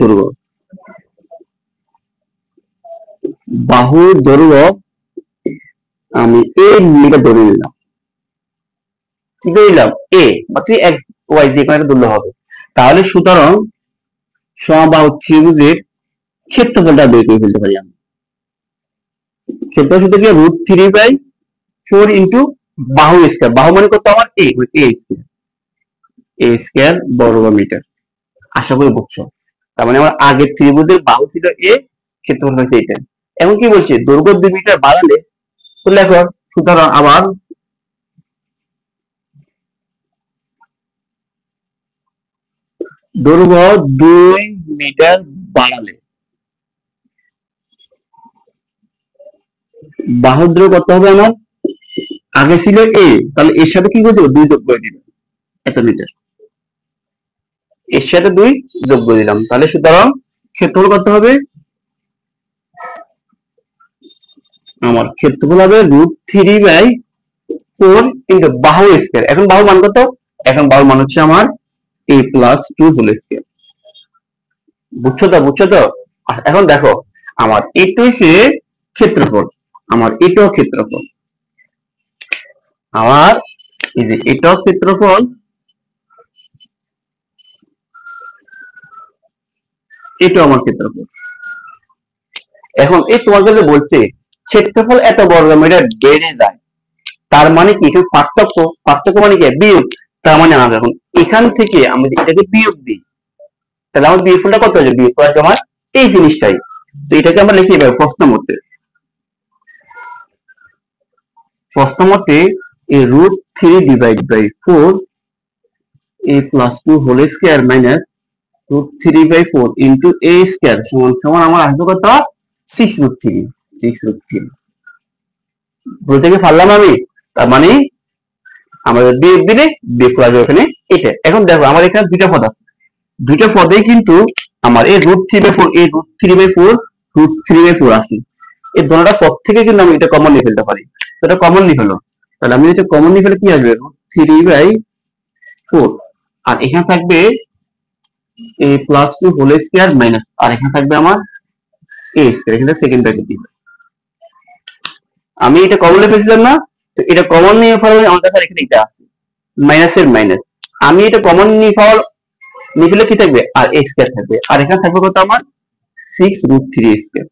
দৈর্ঘ্য, আমি এ মিটার ধরে নিলাম। কি ধরলাম? এ বা তুই এক্স ওয়াই যে কোনো একটা ধরলে হবে। তাহলে সুতরাং সমবাহু ত্রিভুজের ক্ষেত্রফলটা বের করে ফেলতে পারি আমি। ক্ষেত্রফল সূত্র কি? √3/4 ইন্টু বাহু স্কয়ার। বাহু মানে কত আমার? এ স্কয়ার, বর্গ মিটার। আশা করি বুঝছো। তার মানে আমার আগের ত্রিভুজের বাহু ছিল এ, ক্ষেত্রফল হয়েছে এটা। এখন কি বলছে? দৈর্ঘ্য 2 মিটার বাড়ালে, তো লেখো সুতরাং আবার দৈর্ঘ্য 2 মিটার বাড়ালে বাহুর দৈর্ঘ্য কত হবে আমার? আগে ছিল এ, তাহলে এর সাথে কি করতে হবে? 2 যোগ করে দিলাম, এত মিটার। এর সাথে 2 যোগ করে দিলাম, তাহলে সুতরাং ক্ষেত্রফল কত হবে? আমার ক্ষেত্রফল হবে √3/4 ইন্টু বাহু স্কয়ার। এখন বাহু মান কত? এখন বাহুর মান হচ্ছে আমার a+2 হোল স্কয়ার। বুঝছো তো? এখন দেখো, আমার এটা হচ্ছে ক্ষেত্রফল, আমার এটাও ক্ষেত্রফল, আমার এই যে এটাও ক্ষেত্রফল, এটাও আমার ক্ষেত্রফল। এখন এই তোমার কাছে বলছে ক্ষেত্রফল এত বর্গ মিটার বেড়ে যায়, তার মানে কি? এখানে পার্থক্য মানে কি? বিয়োগ। তার মানে আমরা এখন এখান থেকে আমরা এটাকে বিয়োগ দিই, তাহলে আমার বিয়োগফলটা কত হয়ে যাবে? বিয়োগ করা আমার এই জিনিসটাই। তো এটাকে আমরা লিখি এবার প্রশ্ন মতে এই √3/4 a+2 whole square minus √3/4 into a square সমান আমার আসবে কত? 6√3। বলতে কি পারলাম আমি? তার মানে আমাদের বিয়োগ দিলে বিয়োগ করা যাবে এখানে এটা। এখন দেখো আমার এখানে দুইটা পদ আছে, দুইটা পদেই কিন্তু আমার এই √3/4 আছে। এই দুটোটা পদ থেকে কিন্তু আমি এটা কমন নিয়ে ফেলতে পারি। এটা কমন নিয়ে ফেলো, তাহলে আমি এটা কমন নিয়ে ফেলে কি আসবে? √3/4, আর এখানে থাকবে a+2 হোল স্কয়ার মাইনাস, আর এখানে থাকবে আমার a স্কয়ার। এখানে সেকেন্ড ব্র্যাকেট দিবে। আমি এটা কমন নিয়ে ফেলছিলাম না? তো এটা কমন নিয়ে ফেলে আমার কাছে এখানে এটা আছে, মাইনাসের মাইনাস। আমি এটা কমন নিয়ে ফেলে কি থাকবে? আর a স্কয়ার থাকবে, আর এখানে থাকবে কত আমার? 6√3 স্কয়ার।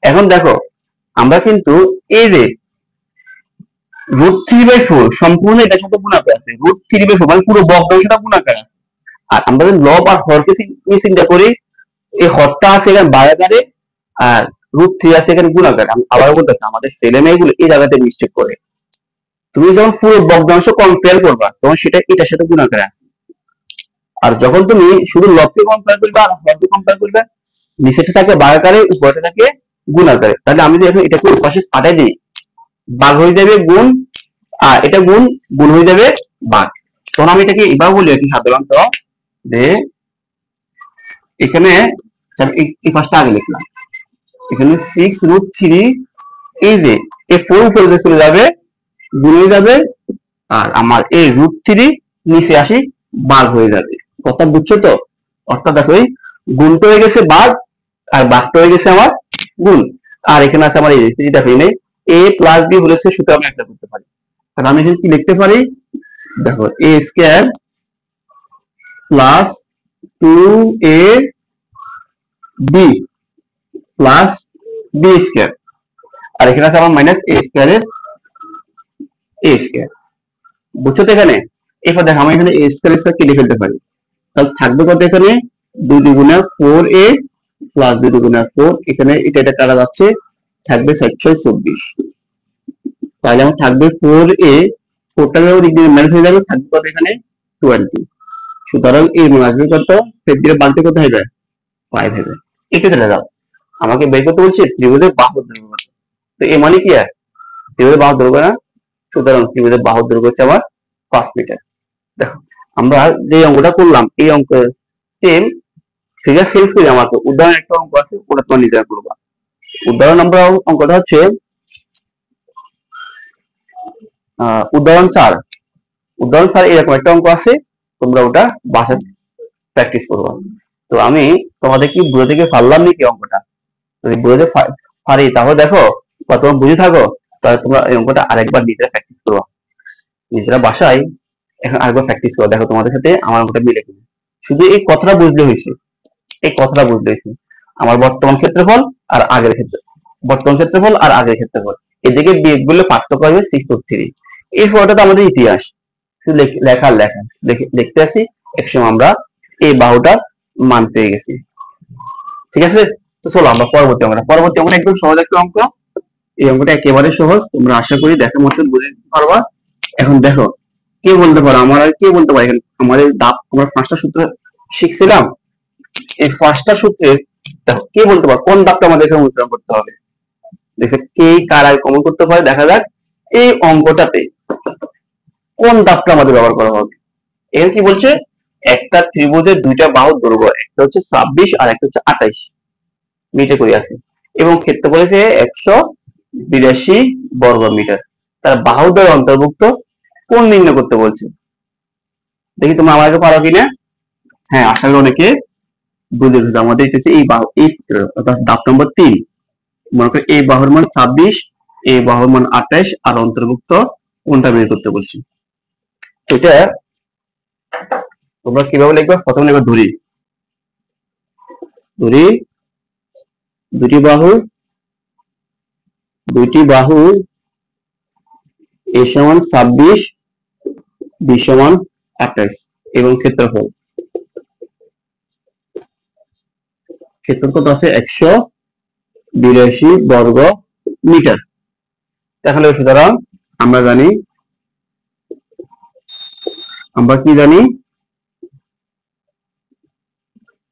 এখন দেখো, আমরা কিন্তু এই যে √3/4 সম্পূর্ণ এটার সাথে গুণাকার আছে, √3/4 মানে পুরো ভগ্নাংশটা গুণাকার আছে। আর আমরা যদি লব আর হরকে চিন্তা করি, এই হরটা আছে এখানে বারাকারে, আর √3 আছে এখানে গুণাকার। আমি আবার বলতেছি, আমাদের ছেলে মেয়েগুলো এই জায়গাতে মিস্টেক করে। তুমি যখন পুরো ভগ্নাংশ কম্পেয়ার করবা, তখন সেটা এটার সাথে গুণাকার আছে। আর যখন তুমি শুধু লবকে কম্পেয়ার করবে আর হরকে কম্পেয়ার করবে, নিচেটা থাকে বারাকারে, উপরটা থাকে গুণাকারে। তাহলে আমি যদি এখন এটাকে পাশে পাঠাই দিই, ভাগ হয়ে যাবে গুণ, আর এটা গুণ গুণ হয়ে যাবে ভাগ। তখন আমি এটাকে এবার বলি আর কি সাধারণত, যে এখানে এই পাঁচটা আগে লিখলাম, এখানে 6√3, এই যে এই 4 উপরে চলে যাবে, গুণ হয়ে যাবে, আর আমার এই √3 নিচে আসি ভাগ হয়ে যাবে। কথা বুঝছো তো? অর্থাৎ দেখো, এই গুণটা হয়ে গেছে ভাগ, আর ভাগটা হয়ে গেছে আমার গুণ। আর এখানে আছে আমার এই দেখো, এখানে a+b বলেছে, সুতরাং আমি একটা করতে পারি। তাহলে আমি এখানে কি লিখতে পারি? দেখো, a square plus 2ab plus b square, আর এখানে আছে আমার মাইনাস a স্কয়ারের a স্কয়ার। বুঝছো তো? এখানে এরপর দেখো, আমি এখানে a স্কয়ার স্কয়ার কেটে ফেলতে পারি। তাহলে থাকবে কত? এখানে 2 দুগুণে 4a প্লাস 2 দুগুণে 4, এখানে এটা কাটা যাচ্ছে, থাকবে 724। তাহলে আমার থাকবে 4a, 4টা দিক দিয়ে মাইনাস হয়ে যাবে, থাকবে কত? এখানে 20। সুতরাং এই মান আসবে কত? 5 দিয়ে বাড়তে কত হবে? 5 হবে। এটা চলে যাও, আমাকে বের করতে বলছে ত্রিভুজের বাহুর দৈর্ঘ্য কত। তো এ মানে কি? আর ত্রিভুজের বাহুর দৈর্ঘ্য না, সুতরাং ত্রিভুজের বাহুর দৈর্ঘ্য হচ্ছে আমার 5 মিটার। দেখো, আমরা যে অঙ্কটা করলাম, এই অঙ্কের সেম ফিগার সেলফ করে আমাকে উদাহরণ একটা অঙ্ক আছে, ওটা তোমার নিজেরা করবা। উদাহরণ নম্বর অঙ্কটা হচ্ছে উদাহরণ 4। উদাহরণ 4 এরকম একটা অঙ্ক আছে, তোমরা ওটা বাসায় প্র্যাকটিস করবা। তো আমি তোমাদের কি বুঝে থেকে পারলাম নাকি অঙ্কটা? যদি বুঝে পারি তাহলে দেখো, বা তোমরা বুঝে থাকো তাহলে তোমরা এই অঙ্কটা আরেকবার নিজেরা প্র্যাকটিস করবা, নিজেরা বাসায় এখন আরেকবার প্র্যাকটিস করো, দেখো তোমাদের সাথে আমার অঙ্কটা মিলে কিনা। শুধু এই কথাটা বুঝলে হয়েছে, এই কথাটা বুঝলে হয়েছে। আমার বর্তমান ক্ষেত্রফল আর আগের ক্ষেত্র, বর্তমান ক্ষেত্রফল আর আগের ক্ষেত্রফল, এদিকে বিয়োগ করলে পার্থক্য হবে 6/3। এই ফটোটা তো আমাদের ইতিহাস, শুধু লেখার লেখা লিখতে আসি, একসময় আমরা এই বাহুটার মান পেয়ে গেছি। ঠিক আছে, তো চলো আমরা পরবর্তী অঙ্কটা একদম সহজ একটা অঙ্ক। এই অঙ্কটা একেবারে সহজ, তোমরা আশা করি দেখার মতো বুঝে পারবা। এখন দেখো, কে বলতে পারো, আমার আর কে বলতে পারে, আমাদের দাপ আমরা 5টা সূত্র শিখছিলাম, এই 5টা সূত্রের দেখো কে বলতে পারো কোন দাপটা আমাদের এখানে অনুসরণ করতে হবে। দেখো কে কার আগে কমন করতে পারে, দেখা যাক এই অঙ্কটাতে কোন দাপটা আমাদের ব্যবহার করা হবে। এর কি বলছে, একটা ত্রিভুজের দুইটা বাহুর দৈর্ঘ্য, একটা হচ্ছে 26 আর একটা হচ্ছে 28 মিটার করে আছে, এবং ক্ষেত্রফল হচ্ছে 182 বর্গ মিটার। তার বাহুদ্বয় অন্তর্ভুক্ত কোণ নির্ণয় করতে বলছে। দেখি তোমরা আমাকে পারো কিনা। হ্যাঁ, আশা করি অনেকে বুঝে গেছে। আমাদের হচ্ছে এই বাহু, এই অর্থাৎ ধাপ নম্বর 3, মনে করো এই বাহুর মান 26, এই বাহুর মান 28 আর অন্তর্ভুক্ত কোণটা বের করতে বলছি। এটা তোমরা কিভাবে লিখবে, প্রথমে লিখবে ধরি, ধরি দুইটি বাহু a সমান 26, b সমান 28 এবং ক্ষেত্রফল কত আছে, 182 বর্গ মিটার। তাহলে সুতরাং আমরা কি জানি,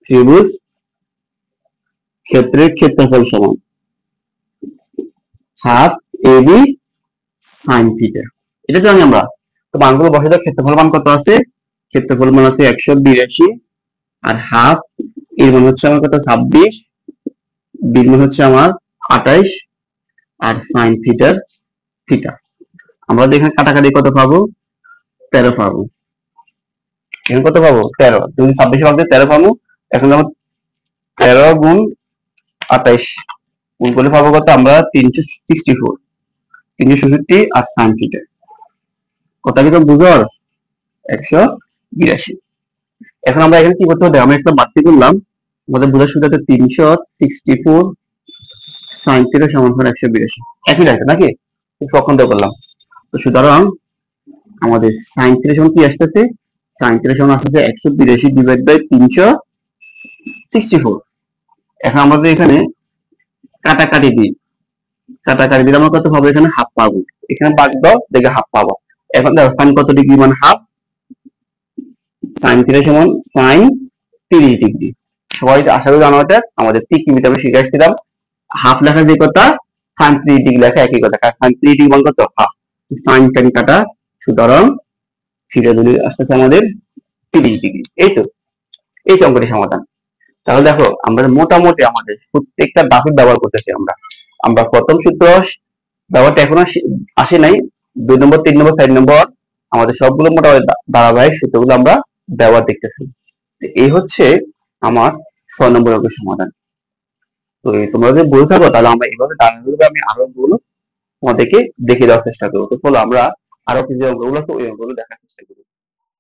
ত্রিভুজ ক্ষেত্রের ক্ষেত্রফল সমান হাফ ab sin থিটা। এটা জানি আমরা। তো মানগুলো বসে দাও, ক্ষেত্রফল মান কত আছে, ক্ষেত্রফল মান আছে 182 আর হাফ এর মান হচ্ছে আমার কত 26, বির মান হচ্ছে আমার 28 আর sin থিটা। আমরা এখানে কাটাকাটি কত পাবো, 13 পাবো। এখন কত পাবো, 13। যদি 26 ভাগ দিয়ে 13 পাবো, এখন আমরা 13 গুণ 28 গুণ করলে পাবো কত আমরা, 364 আর sin থিটা কত কি তো বুঝো, 182। এখন আমরা এখানে কি করতে হবে, আমরা একটা বাড়তি করলাম, আমাদের বোঝার সুবিধাতে 364 sin থিটা সমান 182, একই লাগছে নাকি, পক্ষান্তর করলাম। তো সুতরাং আমাদের sin থিটা সমান কি আসতেছে, sin থিটা সমান আসছে 182 ডিভাইড বাই 364। এখন আমাদের এখানে কাটাকাটি দিলে আমরা কত পাবো, এখানে হাফ পাবো, এখানে বাদ দাও দেখে হাফ পাবো। এখন দেখো sin কত ডিগ্রি, মানে হাফ, sin থিটা সমান sin 30 ডিগ্রি। সবাই আশা করি জানো এটা, আমাদের ত্রিকোণমিতি আমি শিখে আসছিলাম, হাফ লেখা যে কথা, sin 30 ডিগ্রি লেখা একই কথা, কারণ sin 30 ডিগ্রি মান কত, হাফ। sin tan কাটা, সুতরাং থিটা দুই আসতেছে আমাদের 30 ডিগ্রি। এই তো অঙ্কটি সমাধান। তাহলে দেখো আমরা মোটামুটি আমাদের প্রত্যেকটা ধাপে ব্যবহার করতেছি। আমরা প্রথম সূত্র ব্যবহারটা এখন আসে নাই, 2 নম্বর 3 নম্বর 4 নম্বর আমাদের সবগুলো মোটামুটি ধারাবাহিক সূত্রগুলো আমরা ব্যবহার দেখতেছি। এই হচ্ছে আমার 6 নম্বর অঙ্কের সমাধান। তো তোমরা যদি বলে থাকো তাহলে আমরা এইভাবে ধারাবাহিকভাবে আমি আরো অঙ্কগুলো তোমাদেরকে দেখিয়ে দেওয়ার চেষ্টা করবো। তো চলো আমরা আরো কিছু অঙ্কগুলো দেখার চেষ্টা করবো।